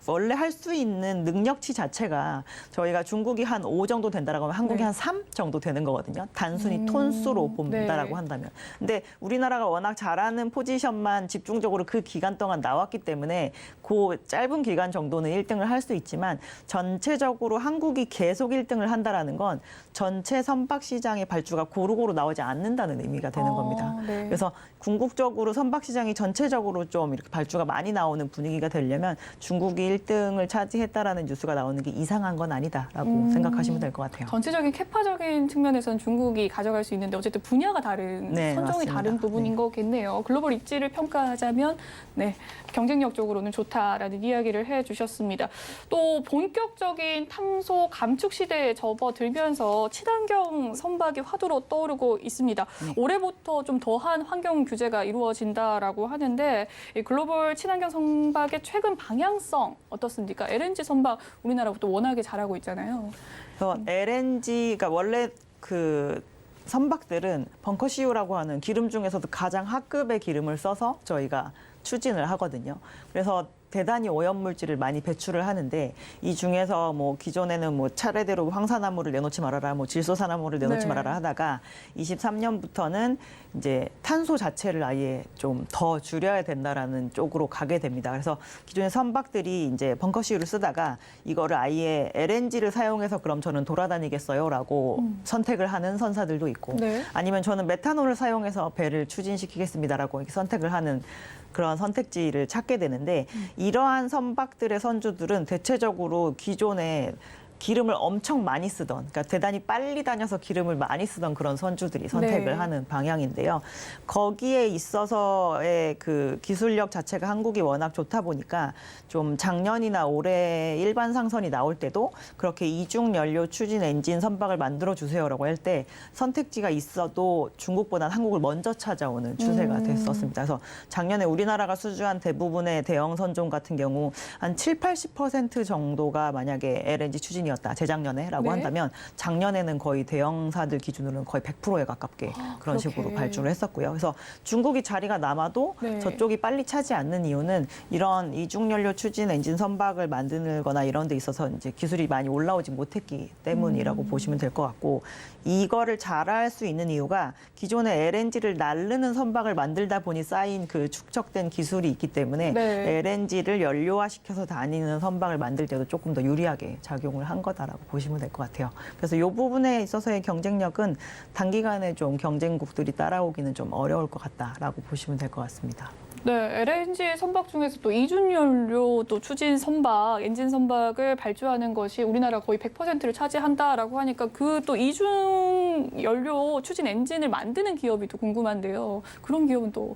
원래 할 수 있는 능력치 자체가 저희가 중국이 한 5 정도 된다라고 하면 한국이 네. 한 3 정도 되는 거거든요. 단순히 톤수로 본다라고 네. 한다면. 근데 우리나라가 워낙 잘하는 포지션만 집중적으로 그 기간 동안 나왔기 때문에 그 짧은 기간 정도는 1등을 할 수 있지만 전체적으로 한국이 계속 1등을 한다라는 건 전체 선박 시장의 발주가 고루고루 나오지 않는다는 의미가 되는 겁니다. 네. 그래서 궁극적으로 선박 시장이 전체적으로 좀 이렇게 발주가 많이 나오는 분위기가 되려면 중국이 1등을 차지했다라는 뉴스가 나오는 게 이상한 건 아니다라고 생각하시면 될 것 같아요. 전체적인 캐파적인 측면에서는 중국이 가져갈 수 있는데 어쨌든 분야가 다른, 네, 선종이 맞습니다. 다른 부분인 네. 거겠네요. 글로벌 입지를 평가하자면 네, 경쟁력적으로는 좋다라는 이야기를 해주셨습니다. 또 본격적인 탄소 감축 시대에 접어들면서 친환경 선박이 화두로 떠오르고 있습니다. 올해부터 좀 더한 환경 규제가 이루어진다라고 하는데 이 글로벌 친환경 선박의 최근 방향성 어떻습니까? LNG 선박 우리나라부터 워낙에 잘하고 있잖아요. 그래서 LNG가 원래 그 선박들은 벙커CU라고 하는 기름 중에서도 가장 하급의 기름을 써서 저희가 추진을 하거든요. 그래서 대단히 오염물질을 많이 배출을 하는데 이 중에서 뭐 기존에는 뭐 차례대로 황산화물을 내놓지 말아라, 뭐 질소산화물을 내놓지 네. 말아라 하다가 23년부터는 이제 탄소 자체를 아예 좀 더 줄여야 된다라는 쪽으로 가게 됩니다. 그래서 기존의 선박들이 이제 벙커CU를 쓰다가 이거를 아예 LNG를 사용해서 그럼 저는 돌아다니겠어요라고 선택을 하는 선사들도 있고 네. 아니면 저는 메탄올을 사용해서 배를 추진시키겠습니다라고 이렇게 선택을 하는 그런 선택지를 찾게 되는데 이러한 선박들의 선주들은 대체적으로 기존의 기름을 엄청 많이 쓰던, 그러니까 대단히 빨리 다녀서 기름을 많이 쓰던 그런 선주들이 선택을 네. 하는 방향인데요. 거기에 있어서의 그 기술력 자체가 한국이 워낙 좋다 보니까 좀 작년이나 올해 일반 상선이 나올 때도 그렇게 이중 연료 추진 엔진 선박을 만들어 주세요라고 할 때 선택지가 있어도 중국보다는 한국을 먼저 찾아오는 추세가 됐었습니다. 그래서 작년에 우리나라가 수주한 대부분의 대형 선종 같은 경우 한 7, 80% 정도가 만약에 LNG 추진이었다. 재작년에라고 네. 한다면 작년에는 거의 대형사들 기준으로는 거의 100%에 가깝게 그런 그렇게. 식으로 발주를 했었고요. 그래서 중국이 자리가 남아도 네. 저쪽이 빨리 차지 않는 이유는 이런 이중연료 추진 엔진 선박을 만드거나 이런 데 있어서 이제 기술이 많이 올라오지 못했기 때문이라고 보시면 될 것 같고, 이거를 잘할 수 있는 이유가 기존에 LNG를 날르는 선박을 만들다 보니 쌓인 그 축적된 기술이 있기 때문에 네. LNG를 연료화시켜서 다니는 선박을 만들 때도 조금 더 유리하게 작용을 한 거다라고 보시면 될 것 같아요. 그래서 이 부분에 있어서의 경쟁력은 단기간에 좀 경쟁국들이 따라오기는 좀 어려울 것 같다라고 보시면 될 것 같습니다. 네, LNG 선박 중에서 또 이중연료 또 추진 선박, 엔진 선박을 발주하는 것이 우리나라 거의 100%를 차지한다라고 하니까 그 또 이중연료 추진 엔진을 만드는 기업이 또 궁금한데요. 그런 기업은 또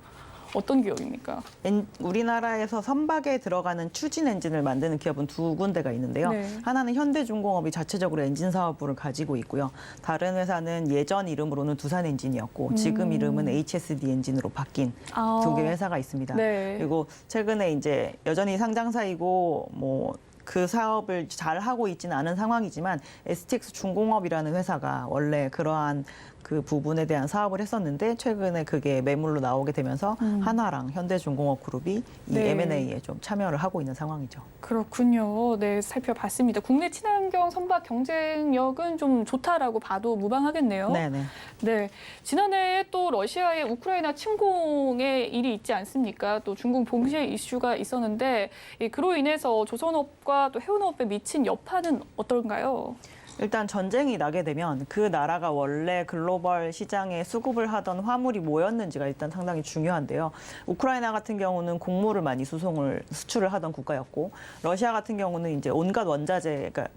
어떤 기업입니까? 우리나라에서 선박에 들어가는 추진 엔진을 만드는 기업은 두 군데가 있는데요. 네. 하나는 현대중공업이 자체적으로 엔진 사업부를 가지고 있고요. 다른 회사는 예전 이름으로는 두산 엔진이었고 지금 이름은 HSD 엔진으로 바뀐 두 개의 회사가 있습니다. 네. 그리고 최근에 이제 여전히 상장사이고 뭐 그 사업을 잘 하고 있지는 않은 상황이지만 STX 중공업이라는 회사가 원래 그러한 그 부분에 대한 사업을 했었는데 최근에 그게 매물로 나오게 되면서 하나랑 현대중공업 그룹이 이 네. M&A에 좀 참여를 하고 있는 상황이죠. 그렇군요. 네, 살펴봤습니다. 국내 친환경 선박 경쟁력은 좀 좋다라고 봐도 무방하겠네요. 네네. 네, 지난해 또 러시아의 우크라이나 침공의 일이 있지 않습니까? 또 중국 봉쇄 이슈가 있었는데 그로 인해서 조선업과 또 해운업에 미친 여파는 어떨까요? 일단 전쟁이 나게 되면 그 나라가 원래 글로벌 시장에 수급을 하던 화물이 뭐였는지가 일단 상당히 중요한데요. 우크라이나 같은 경우는 곡물을 많이 수출을 하던 국가였고, 러시아 같은 경우는 이제 온갖 원자재, 그러니까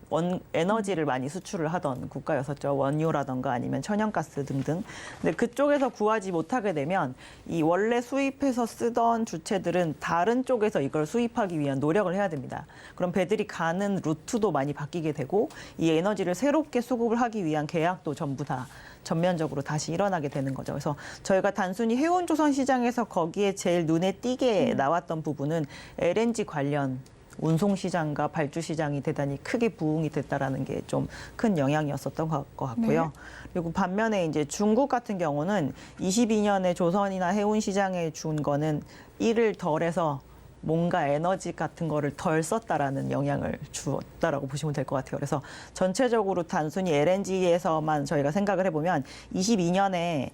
에너지를 많이 수출을 하던 국가였었죠. 원유라던가 아니면 천연가스 등등. 근데 그쪽에서 구하지 못하게 되면 이 원래 수입해서 쓰던 주체들은 다른 쪽에서 이걸 수입하기 위한 노력을 해야 됩니다. 그럼 배들이 가는 루트도 많이 바뀌게 되고 이 에너지를 새롭게 수급을 하기 위한 계약도 전부 다 전면적으로 다시 일어나게 되는 거죠. 그래서 저희가 단순히 해운조선 시장에서 거기에 제일 눈에 띄게 나왔던 부분은 LNG 관련 운송 시장과 발주 시장이 대단히 크게 부응이 됐다라는 게 좀 큰 영향이었었던 것 같고요. 네. 그리고 반면에 이제 중국 같은 경우는 22년에 조선이나 해운 시장에 준 거는 일을 덜해서 뭔가 에너지 같은 거를 덜 썼다라는 영향을 주었다라고 보시면 될 것 같아요. 그래서 전체적으로 단순히 LNG에서만 저희가 생각을 해보면 22년에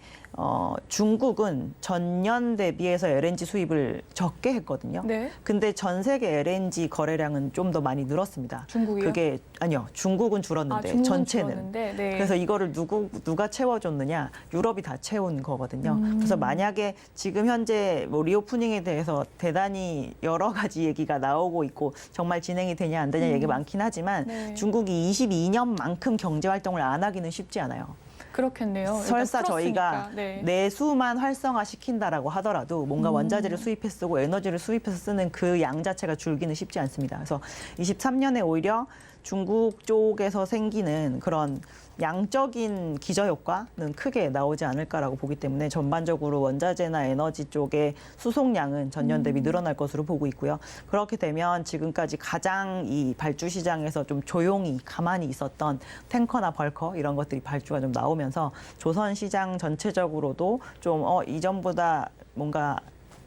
중국은 전년 대비해서 LNG 수입을 적게 했거든요. 네. 근데 전 세계 LNG 거래량은 좀 더 많이 늘었습니다. 중국이요? 그게 아니요. 중국은 줄었는데 중국은 전체는. 줄었는데, 네. 그래서 이거를 누가 채워줬느냐? 유럽이 다 채운 거거든요. 그래서 만약에 지금 현재 뭐 리오프닝에 대해서 대단히 여러 가지 얘기가 나오고 있고 정말 진행이 되냐 안 되냐 얘기가 많긴 하지만 네. 중국이 22년만큼 경제 활동을 안 하기는 쉽지 않아요. 그렇겠네요. 일단 설사 저희가 풀었으니까. 네. 내수만 활성화시킨다라고 하더라도 뭔가 원자재를 수입해 쓰고 에너지를 수입해서 쓰는 그 양 자체가 줄기는 쉽지 않습니다. 그래서 23년에 오히려 중국 쪽에서 생기는 그런 양적인 기저효과는 크게 나오지 않을까라고 보기 때문에 전반적으로 원자재나 에너지 쪽의 수송량은 전년 대비 늘어날 것으로 보고 있고요. 그렇게 되면 지금까지 가장 이 발주 시장에서 좀 조용히 가만히 있었던 탱커나 벌커 이런 것들이 발주가 좀 나오면서 조선 시장 전체적으로도 좀 이전보다 뭔가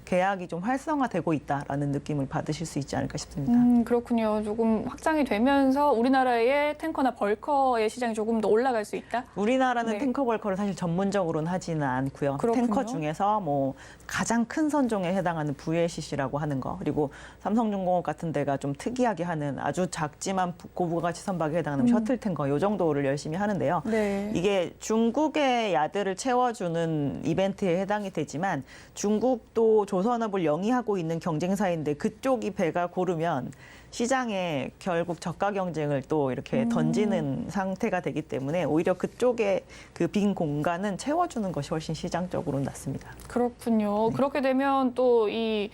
계약이 좀 활성화되고 있다라는 느낌을 받으실 수 있지 않을까 싶습니다. 그렇군요. 조금 확장이 되면서 우리나라의 탱커나 벌커의 시장이 조금 더 올라갈 수 있다? 우리나라는 네. 탱커 벌커를 사실 전문적으로는 하지는 않고요. 그렇군요. 탱커 중에서 뭐 가장 큰 선종에 해당하는 VLCC라고 하는 거, 그리고 삼성중공업 같은 데가 좀 특이하게 하는 아주 작지만 고부가치 선박에 해당하는 셔틀 탱커 요 정도를 열심히 하는데요. 네. 이게 중국의 야드를 채워주는 이벤트에 해당이 되지만 중국도 조선업을 영위하고 있는 경쟁사인데 그쪽이 배가 고르면 시장에 결국 저가 경쟁을 또 이렇게 던지는 상태가 되기 때문에 오히려 그쪽에 그 빈 공간은 채워주는 것이 훨씬 시장적으로는 낫습니다. 그렇군요. 네. 그렇게 되면 또 이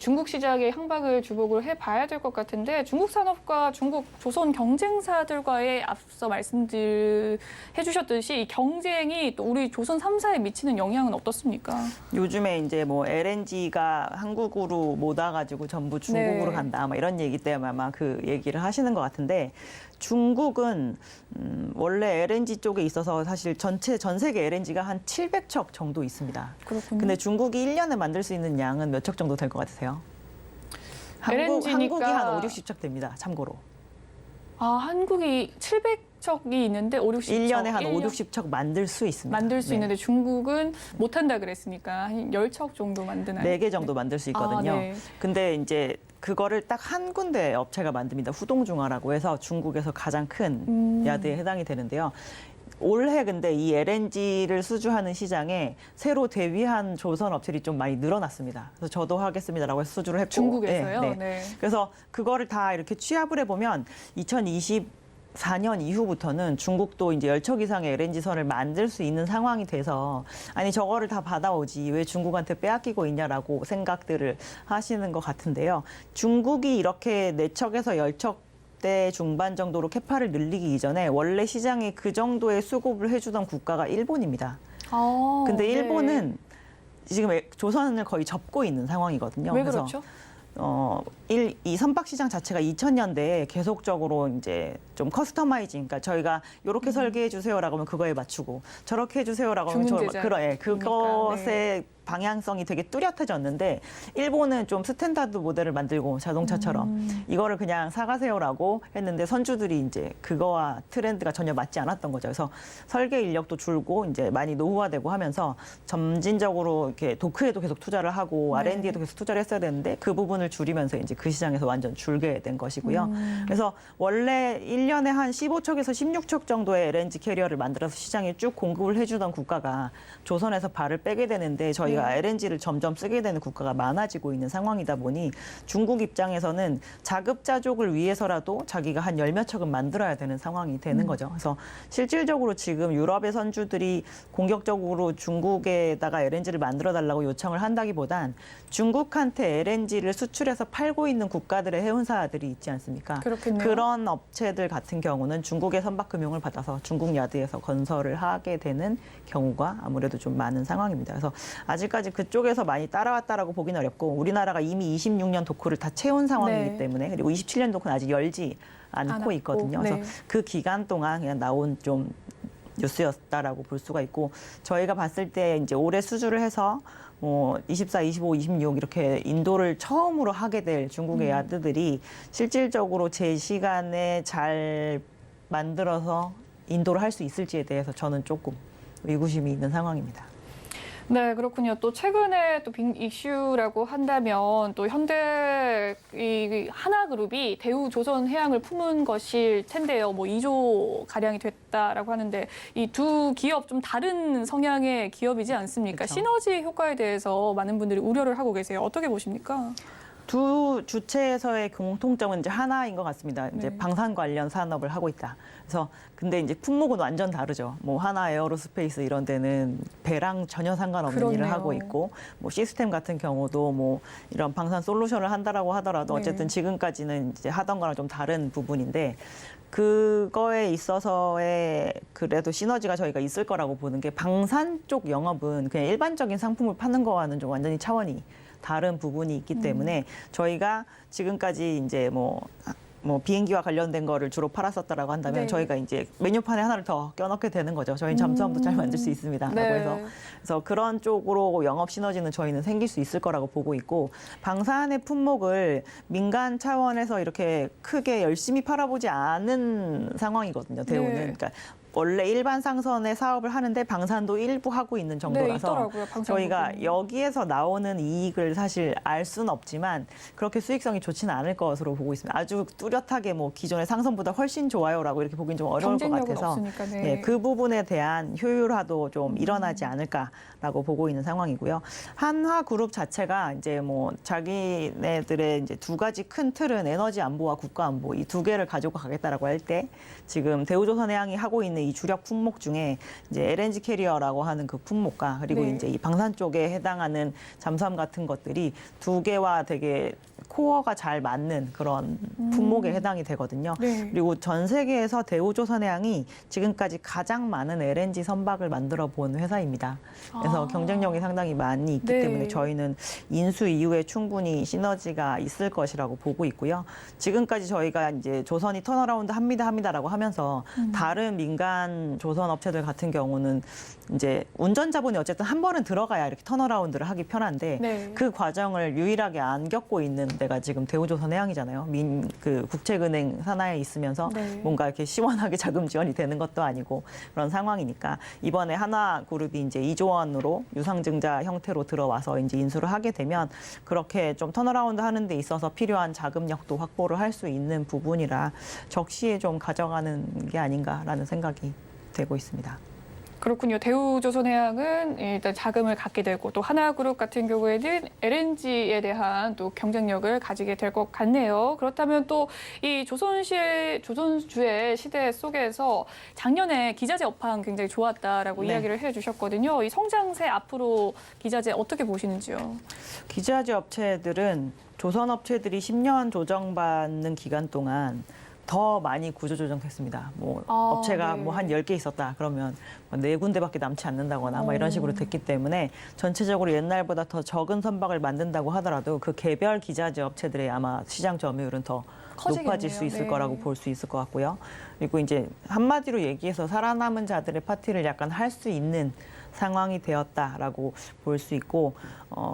중국 시장의 향방을 주목을 해봐야 될 것 같은데 중국 산업과 중국 조선 경쟁사들과의 앞서 말씀해주셨듯이 이 경쟁이 또 우리 조선 3사에 미치는 영향은 어떻습니까? 요즘에 이제 뭐 LNG가 한국으로 못 와가지고 전부 중국으로 네. 간다, 뭐 이런 얘기 때문에 아마 그 얘기를 하시는 것 같은데 중국은 원래 LNG 쪽에 있어서 사실 전 세계 LNG가 한 700척 정도 있습니다. 그렇군요. 근데 중국이 1년에 만들 수 있는 양은 몇 척 정도 될 것 같으세요? LNG 니까 한국이 한 5, 60척 됩니다. 참고로. 아, 한국이 700척이 있는데 5, 60척. 1년에 한 5, 60척 만들 수 있습니다. 만들 수 네. 있는데 중국은 못한다 그랬으니까 한 10척 정도 만드나요? 4개 정도 만들 수 있거든요. 아, 네. 근데 이제 그거를 딱 한 군데 업체가 만듭니다. 후동중화라고 해서 중국에서 가장 큰 야드에 해당이 되는데요. 올해 근데 이 LNG를 수주하는 시장에 새로 데뷔한 조선 업체들이 좀 많이 늘어났습니다. 그래서 저도 하겠습니다라고 해서 수주를 했고. 중국에서요? 네, 네. 네. 그래서 그거를 다 이렇게 취합을 해보면 2024년 이후부터는 중국도 이제 10척 이상의 LNG선을 만들 수 있는 상황이 돼서 아니 저거를 다 받아오지 왜 중국한테 빼앗기고 있냐라고 생각들을 하시는 것 같은데요. 중국이 이렇게 4척에서 10척 대 중반 정도로 캐파를 늘리기 이전에 원래 시장에 그 정도의 수급을 해주던 국가가 일본입니다. 아, 근데 네. 일본은 지금 조선을 거의 접고 있는 상황이거든요. 왜 그래서 그렇죠? 이 선박 시장 자체가 2000년대에 계속적으로 이제 좀 커스터마이징, 그러니까 저희가 이렇게 설계해 주세요라고 하면 그거에 맞추고 저렇게 해 주세요라고 하면 주문 제작. 그것의 방향성이 되게 뚜렷해졌는데 일본은 좀 스탠다드 모델을 만들고 자동차처럼 이거를 그냥 사가세요라고 했는데 선주들이 이제 그거와 트렌드가 전혀 맞지 않았던 거죠. 그래서 설계 인력도 줄고 이제 많이 노후화되고 하면서 점진적으로 이렇게 도크에도 계속 투자를 하고 네. R&D에도 계속 투자를 했어야 되는데 그 부분을 줄이면서 이제 그 시장에서 완전 줄게 된 것이고요. 그래서 원래 1년에 한 15척에서 16척 정도의 LNG 캐리어를 만들어서 시장에 쭉 공급을 해주던 국가가 조선에서 발을 빼게 되는데 저희가 LNG를 점점 쓰게 되는 국가가 많아지고 있는 상황이다 보니 중국 입장에서는 자급자족을 위해서라도 자기가 한 10몇 척은 만들어야 되는 상황이 되는 거죠. 그래서 실질적으로 지금 유럽의 선주들이 공격적으로 중국에다가 LNG를 만들어 달라고 요청을 한다기보단 중국한테 LNG를 수출해서 팔고 있는 국가들의 해운사들이 있지 않습니까? 그렇겠네요. 그런 업체들 같은 경우는 중국의 선박금융을 받아서 중국 야드에서 건설을 하게 되는 경우가 아무래도 좀 많은 상황입니다. 그래서 아직까지 그쪽에서 많이 따라왔다라고 보기는 어렵고 우리나라가 이미 26년 도크를 다 채운 상황이기 네. 때문에 그리고 27년 도크는 아직 열지 않고 있거든요. 네. 그래서 그 기간 동안 그냥 나온 좀 뉴스였다라고 볼 수가 있고 저희가 봤을 때 이제 올해 수주를 해서 24, 25, 26 이렇게 인도를 처음으로 하게 될 중국의 야드들이 실질적으로 제 시간에 잘 만들어서 인도를 할 수 있을지에 대해서 저는 조금 의구심이 있는 상황입니다. 네, 그렇군요. 또 최근에 또 빅 이슈라고 한다면 또 현대 이 하나그룹이 대우조선해양을 품은 것일 텐데요. 뭐 2조 가량이 됐다라고 하는데 이 두 기업 좀 다른 성향의 기업이지 않습니까? 그렇죠. 시너지 효과에 대해서 많은 분들이 우려를 하고 계세요. 어떻게 보십니까? 두 주체에서의 공통점은 이제 하나인 것 같습니다. 이제 네. 방산 관련 산업을 하고 있다. 그래서 근데 이제 품목은 완전 다르죠. 뭐 하나 에어로스페이스 이런 데는 배랑 전혀 상관없는 일을 그렇네요. 하고 있고, 뭐 시스템 같은 경우도 뭐 이런 방산 솔루션을 한다라고 하더라도 네. 어쨌든 지금까지는 이제 하던 거랑 좀 다른 부분인데. 그거에 있어서의 그래도 시너지가 저희가 있을 거라고 보는 게 방산 쪽 영업은 그냥 일반적인 상품을 파는 거와는 좀 완전히 차원이 다른 부분이 있기 때문에 저희가 지금까지 이제 뭐 비행기와 관련된 거를 주로 팔았었다라고 한다면 네. 저희가 이제 메뉴판에 하나를 더 껴넣게 되는 거죠. 저희는 잠수함도 잘 만들 수 있습니다라고 네. 해서 그래서 그런 쪽으로 영업 시너지는 저희는 생길 수 있을 거라고 보고 있고 방산의 품목을 민간 차원에서 이렇게 크게 열심히 팔아보지 않은 상황이거든요. 대우는 네. 그러니까 원래 일반 상선의 사업을 하는데 방산도 일부 하고 있는 네, 정도라서 있더라고요. 방산 저희가 부분이. 여기에서 나오는 이익을 사실 알 수는 없지만 그렇게 수익성이 좋지는 않을 것으로 보고 있습니다. 아주 뚜렷하게 뭐 기존의 상선보다 훨씬 좋아요라고 이렇게 보기는 좀 어려울 것 경쟁력은 같아서 없으니까. 네. 네, 그 부분에 대한 효율화도 좀 일어나지 않을까라고 보고 있는 상황이고요. 한화그룹 자체가 이제 뭐 자기네들의 이제 두 가지 큰 틀은 에너지 안보와 국가 안보 이 두 개를 가지고 가겠다라고 할 때 지금 대우조선해양이 하고 있는 이 주력 품목 중에 이제 LNG 캐리어라고 하는 그 품목과 그리고 네. 이제 이 방산 쪽에 해당하는 잠수함 같은 것들이 두 개와 되게 코어가 잘 맞는 그런 품목에 해당이 되거든요. 네. 그리고 전 세계에서 대우조선해양이 지금까지 가장 많은 LNG 선박을 만들어 본 회사입니다. 그래서 아. 경쟁력이 상당히 많이 있기 네. 때문에 저희는 인수 이후에 충분히 시너지가 있을 것이라고 보고 있고요. 지금까지 저희가 이제 조선이 턴어라운드 합니다라고 하면서 다른 민간 조선 업체들 같은 경우는 이제 운전자분이 어쨌든 한 번은 들어가야 이렇게 턴어라운드를 하기 편한데 네. 그 과정을 유일하게 안 겪고 있는 데가 지금 대우조선해양이잖아요. 그 국책은행 산하에 있으면서 네. 뭔가 이렇게 시원하게 자금 지원이 되는 것도 아니고 그런 상황이니까 이번에 하나그룹이 이제 2조 원으로 유상증자 형태로 들어와서 이제 인수를 하게 되면 그렇게 좀 턴어라운드 하는 데 있어서 필요한 자금력도 확보를 할 수 있는 부분이라 적시에 좀 가져가는 게 아닌가라는 생각이 되고 있습니다. 그렇군요. 대우조선해양은 일단 자금을 갖게 되고 또 하나그룹 같은 경우에는 LNG에 대한 또 경쟁력을 가지게 될 것 같네요. 그렇다면 또 이 조선주의 시대 속에서 작년에 기자재 업황 굉장히 좋았다라고 네. 이야기를 해주셨거든요. 이 성장세 앞으로 기자재 어떻게 보시는지요? 기자재 업체들은 조선 업체들이 10년 조정받는 기간 동안 더 많이 구조조정됐습니다. 뭐 아, 업체가 네. 뭐 한 10개 있었다 그러면 4군데밖에 남지 않는다거나 뭐 이런 식으로 됐기 때문에 전체적으로 옛날보다 더 적은 선박을 만든다고 하더라도 그 개별 기자재 업체들의 아마 시장 점유율은 더 커지겠네요. 높아질 수 있을 네. 거라고 볼 수 있을 것 같고요. 그리고 이제 한마디로 얘기해서 살아남은 자들의 파티를 약간 할 수 있는 상황이 되었다라고 볼 수 있고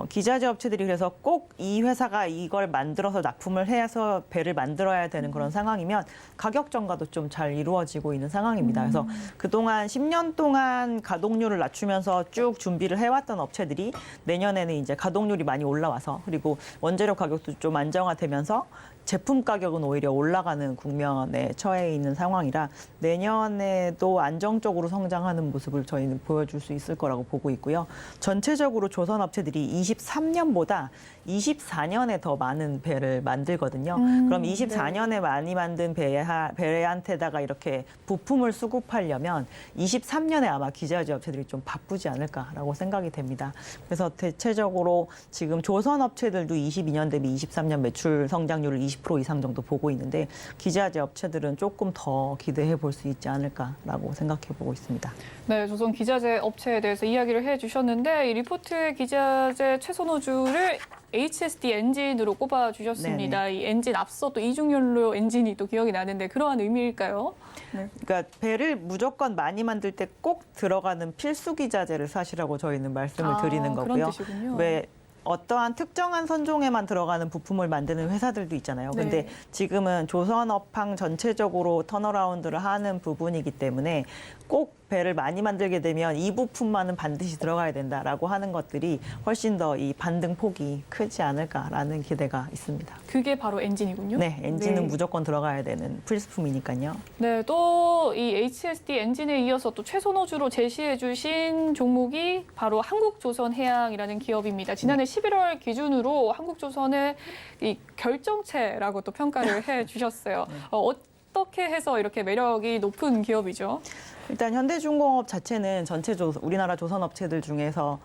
기자재 업체들이 그래서 꼭 이 회사가 이걸 만들어서 납품을 해서 배를 만들어야 되는 그런 상황이면 가격 정가도 좀 잘 이루어지고 있는 상황입니다. 그래서 그동안 10년 동안 가동률을 낮추면서 쭉 준비를 해왔던 업체들이 내년에는 이제 가동률이 많이 올라와서 그리고 원재료 가격도 좀 안정화되면서 제품 가격은 오히려 올라가는 국면에 처해 있는 상황이라 내년에도 안정적으로 성장하는 모습을 저희는 보여줄 수 있을 거라고 보고 있고요. 전체적으로 조선 업체들이 23년보다 24년에 더 많은 배를 만들거든요. 그럼 24년에 많이 만든 배한테다가 이렇게 부품을 수급하려면 23년에 아마 기자재 업체들이 좀 바쁘지 않을까라고 생각이 됩니다. 그래서 대체적으로 지금 조선 업체들도 22년 대비 23년 매출 성장률을 20% 이상 정도 보고 있는데 기자재 업체들은 조금 더 기대해 볼 수 있지 않을까라고 생각해 보고 있습니다. 네, 조선 기자재 업체에 대해서 이야기를 해주셨는데 이 리포트의 기자재 최선호주를 HSD 엔진으로 꼽아주셨습니다. 네네. 이 엔진 앞서 또 이중연료 엔진이 또 기억이 나는데 그러한 의미일까요? 네. 그러니까 배를 무조건 많이 만들 때 꼭 들어가는 필수 기자재를 사시라고 저희는 말씀을 드리는 거고요. 그런 뜻이군요. 왜 어떠한 특정한 선종에만 들어가는 부품을 만드는 회사들도 있잖아요. 근데 네. 지금은 조선업황 전체적으로 턴어라운드를 하는 부분이기 때문에 꼭 배를 많이 만들게 되면 이 부품만은 반드시 들어가야 된다라고 하는 것들이 훨씬 더 이 반등 폭이 크지 않을까라는 기대가 있습니다. 그게 바로 엔진이군요. 네, 엔진은 네. 무조건 들어가야 되는 필수품이니까요. 네, 또 이 HSD 엔진에 이어서 또 최선호주로 제시해주신 종목이 바로 한국조선해양이라는 기업입니다. 지난해 11월 기준으로 한국조선의 이 결정체라고 또 평가를 해주셨어요. 어떻게 해서 이렇게 매력이 높은 기업이죠? 일단 현대중공업 자체는 전체 우리나라 조선업체들 중에서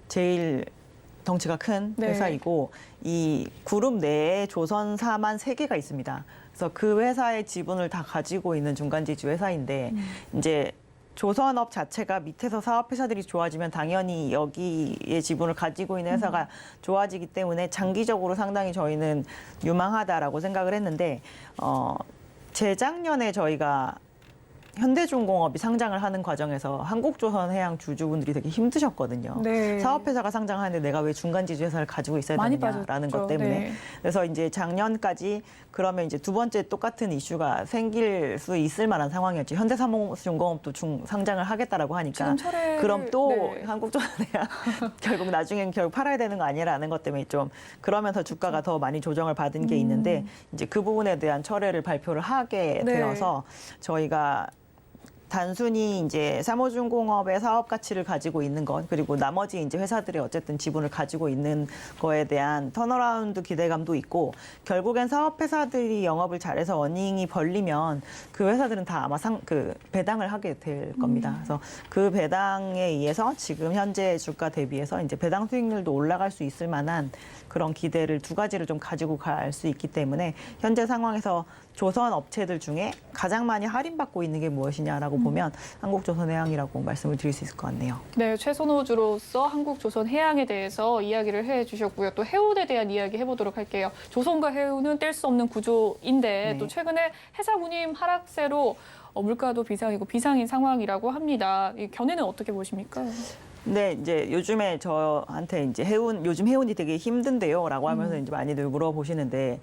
제일 덩치가 큰 네. 회사이고 이 그룹 내에 조선사만 3개가 있습니다. 그래서 그 회사의 지분을 다 가지고 있는 중간지주 회사인데 이제 조선업 자체가 밑에서 사업회사들이 좋아지면 당연히 여기에 지분을 가지고 있는 회사가 좋아지기 때문에 장기적으로 상당히 저희는 유망하다라고 생각을 했는데 재작년에 저희가 현대중공업이 상장을 하는 과정에서 한국조선해양 주주분들이 되게 힘드셨거든요. 네. 사업회사가 상장하는데 내가 왜 중간지주회사를 가지고 있어야 많이 되느냐라는 빠졌죠. 것 때문에. 네. 그래서 이제 작년까지 그러면 이제 두 번째 똑같은 이슈가 생길 수 있을 만한 상황이었죠. 현대사무중공업도 상장을 하겠다라고 하니까. 지금 철회 그럼 또 네. 한국조선해양 결국 나중엔 결국 팔아야 되는 거 아니라는 것 때문에 좀 그러면서 주가가 더 많이 조정을 받은 게 있는데 이제 그 부분에 대한 철회를 발표를 하게 네. 되어서 저희가 단순히 이제 사무중공업의 사업 가치를 가지고 있는 것 그리고 나머지 이제 회사들의 어쨌든 지분을 가지고 있는 거에 대한 턴어라운드 기대감도 있고 결국엔 사업 회사들이 영업을 잘해서 어닝이 벌리면 그 회사들은 다 아마 배당을 하게 될 겁니다. 그래서 그 배당에 의해서 지금 현재 주가 대비해서 이제 배당 수익률도 올라갈 수 있을 만한 그런 기대를 두 가지를 좀 가지고 갈 수 있기 때문에 현재 상황에서 조선 업체들 중에 가장 많이 할인받고 있는 게 무엇이냐라고 보면 한국조선해양이라고 말씀을 드릴 수 있을 것 같네요. 네, 최선호주로서 한국조선해양에 대해서 이야기를 해주셨고요. 또 해운에 대한 이야기 해보도록 할게요. 조선과 해운은 뗄 수 없는 구조인데 네. 또 최근에 해상 운임 하락세로 물가도 비상이고 비상인 상황이라고 합니다. 이 견해는 어떻게 보십니까? 근데 이제 요즘에 저한테 이제 요즘 해운이 되게 힘든데요라고 하면서 이제 많이들 물어보시는데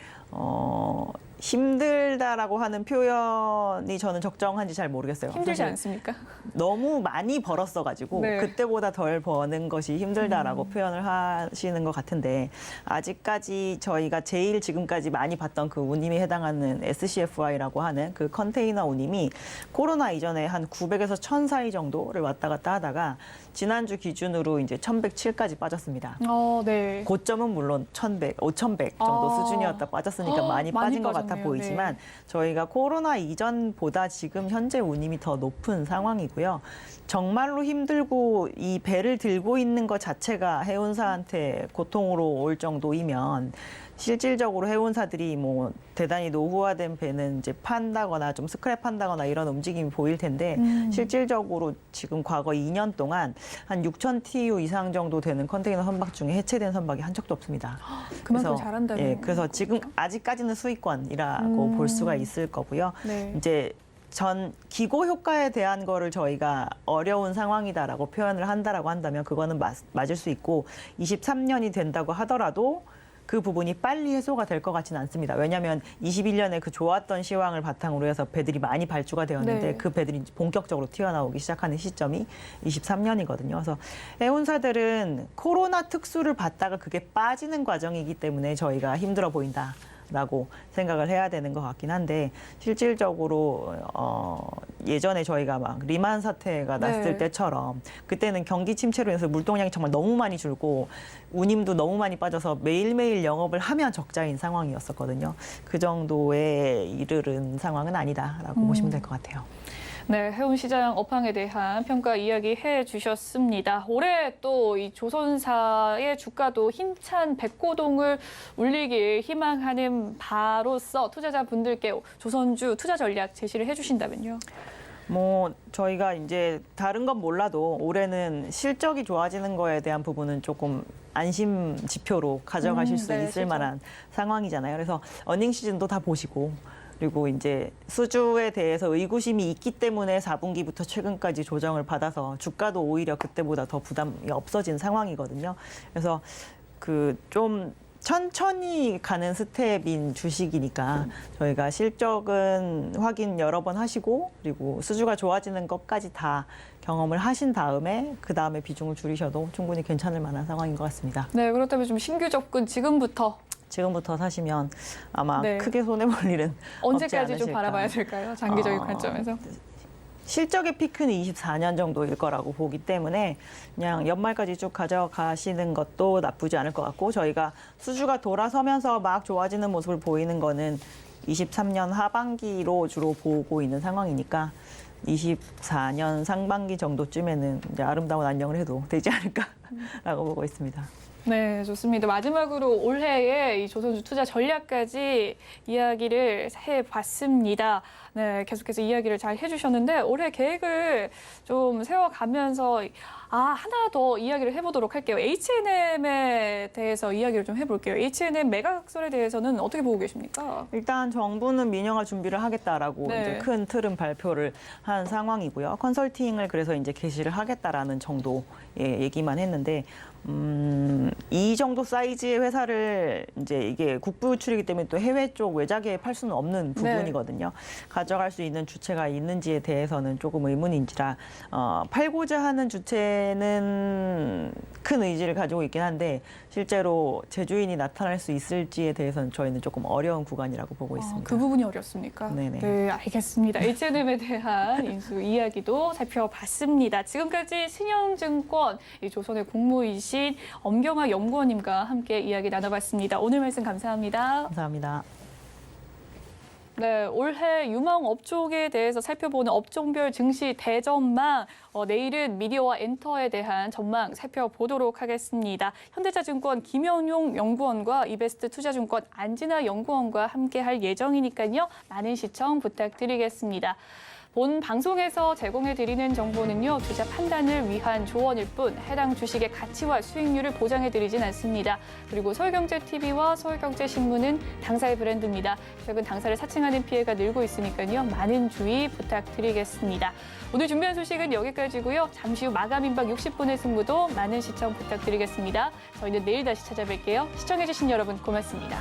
힘들다라고 하는 표현이 저는 적정한지 잘 모르겠어요. 힘들지 사실 않습니까? 너무 많이 벌었어가지고 네. 그때보다 덜 버는 것이 힘들다라고 표현을 하시는 것 같은데 아직까지 저희가 제일 지금까지 많이 봤던 그 운임에 해당하는 SCFI라고 하는 그 컨테이너 운임이 코로나 이전에 한 900에서 1000 사이 정도를 왔다 갔다 하다가 지난주 기준으로 이제 1107까지 빠졌습니다. 네. 고점은 물론 5100 정도 수준이었다 빠졌으니까 많이 빠진 것 같아 빠졌네요. 보이지만 네. 저희가 코로나 이전보다 지금 현재 운임이 더 높은 상황이고요. 정말로 힘들고 이 배를 들고 있는 것 자체가 해운사한테 고통으로 올 정도이면 실질적으로 해운사들이 뭐 대단히 노후화된 배는 이제 판다거나 좀 스크랩한다거나 이런 움직임이 보일 텐데 실질적으로 지금 과거 2년 동안 한 6,000 TEU 이상 정도 되는 컨테이너 선박 중에 해체된 선박이 한 척도 없습니다. 그만큼 잘한다네요. 예, 그래서 지금 아직까지는 수익권이라고 볼 수가 있을 거고요. 네. 이제 전 기고 효과에 대한 거를 저희가 어려운 상황이다라고 표현을 한다라고 한다면 그거는 맞을 수 있고 23년이 된다고 하더라도 그 부분이 빨리 해소가 될 것 같지는 않습니다. 왜냐하면 21년에 그 좋았던 시황을 바탕으로 해서 배들이 많이 발주가 되었는데 네. 그 배들이 본격적으로 튀어나오기 시작하는 시점이 23년이거든요. 그래서 해운사들은 코로나 특수를 받다가 그게 빠지는 과정이기 때문에 저희가 힘들어 보인다. 라고 생각을 해야 되는 것 같긴 한데 실질적으로 예전에 저희가 막 리만 사태가 났을 네. 때처럼 그때는 경기 침체로 인해서 물동량이 정말 너무 많이 줄고 운임도 너무 많이 빠져서 매일매일 영업을 하면 적자인 상황이었었거든요. 그 정도에 이르는 상황은 아니다라고 보시면 될 것 같아요. 네, 해운시장 업황에 대한 평가 이야기해 주셨습니다. 올해 또 이 조선사의 주가도 힘찬 백고동을 울리길 희망하는 바로서 투자자분들께 조선주 투자 전략 제시를 해주신다면요. 뭐 저희가 이제 다른 건 몰라도 올해는 실적이 좋아지는 거에 대한 부분은 조금 안심 지표로 가져가실 수 네, 있을 실적. 만한 상황이잖아요. 그래서 어닝 시즌도 다 보시고 그리고 이제 수주에 대해서 의구심이 있기 때문에 4분기부터 최근까지 조정을 받아서 주가도 오히려 그때보다 더 부담이 없어진 상황이거든요. 그래서 그 좀 천천히 가는 스텝인 주식이니까 저희가 실적은 확인 여러 번 하시고 그리고 수주가 좋아지는 것까지 다 경험을 하신 다음에 그 다음에 비중을 줄이셔도 충분히 괜찮을 만한 상황인 것 같습니다. 네, 그렇다면 좀 신규 접근 지금부터 사시면 아마 네. 크게 손해볼 일은 언제까지 없지 좀 않으실까. 바라봐야 될까요? 장기적인 관점에서. 실적의 피크는 24년 정도일 거라고 보기 때문에 그냥 연말까지 쭉 가져가시는 것도 나쁘지 않을 것 같고 저희가 수주가 돌아서면서 막 좋아지는 모습을 보이는 거는 23년 하반기로 주로 보고 있는 상황이니까 24년 상반기 정도쯤에는 이제 아름다운 안녕을 해도 되지 않을까라고 보고 있습니다. 네, 좋습니다. 마지막으로 올해의 이 조선주 투자 전략까지 이야기를 해봤습니다. 네, 계속해서 이야기를 잘 해주셨는데 올해 계획을 좀 세워가면서 하나 더 이야기를 해보도록 할게요. H&M에 대해서 이야기를 좀 해볼게요. H&M 매각설에 대해서는 어떻게 보고 계십니까? 일단 정부는 민영화 준비를 하겠다라고 네. 이제 큰 틀은 발표를 한 상황이고요. 컨설팅을 그래서 이제 개시를 하겠다라는 정도의 얘기만 했는데 이 정도 사이즈의 회사를 이제 이게 국부 유출이기 때문에 또 해외 쪽 외자계에 팔 수는 없는 부분이거든요. 가져갈 수 있는 주체가 있는지에 대해서는 조금 의문인지라 팔고자 하는 주체는 큰 의지를 가지고 있긴 한데 실제로 제주인이 나타날 수 있을지에 대해서는 저희는 조금 어려운 구간이라고 보고 있습니다. 그 부분이 어렵습니까? 네네. 네, 알겠습니다. H&M에 대한 인수 이야기도 살펴봤습니다. 지금까지 신영증권 조선의 공무이신 엄경화 연구원님과 함께 이야기 나눠봤습니다. 오늘 말씀 감사합니다. 감사합니다. 네, 올해 유망 업종에 대해서 살펴보는 업종별 증시 대전망, 내일은 미디어와 엔터에 대한 전망 살펴보도록 하겠습니다. 현대차증권 김현용 연구원과 이베스트 투자증권 안진아 연구원과 함께할 예정이니까요. 많은 시청 부탁드리겠습니다. 본 방송에서 제공해드리는 정보는요, 투자 판단을 위한 조언일 뿐 해당 주식의 가치와 수익률을 보장해드리진 않습니다. 그리고 서울경제TV와 서울경제신문은 당사의 브랜드입니다. 최근 당사를 사칭하는 피해가 늘고 있으니까요, 많은 주의 부탁드리겠습니다. 오늘 준비한 소식은 여기까지고요. 잠시 후 마감 임박 60분의 승부도 많은 시청 부탁드리겠습니다. 저희는 내일 다시 찾아뵐게요. 시청해주신 여러분 고맙습니다.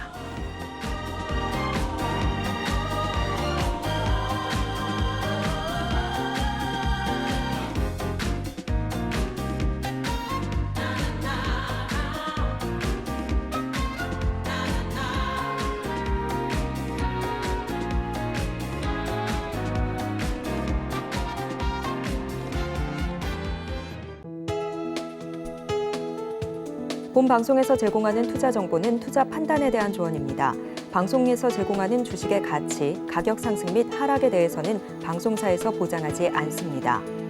본 방송에서 제공하는 투자 정보는 투자 판단에 대한 조언입니다. 방송에서 제공하는 주식의 가치, 가격 상승 및 하락에 대해서는 방송사에서 보장하지 않습니다.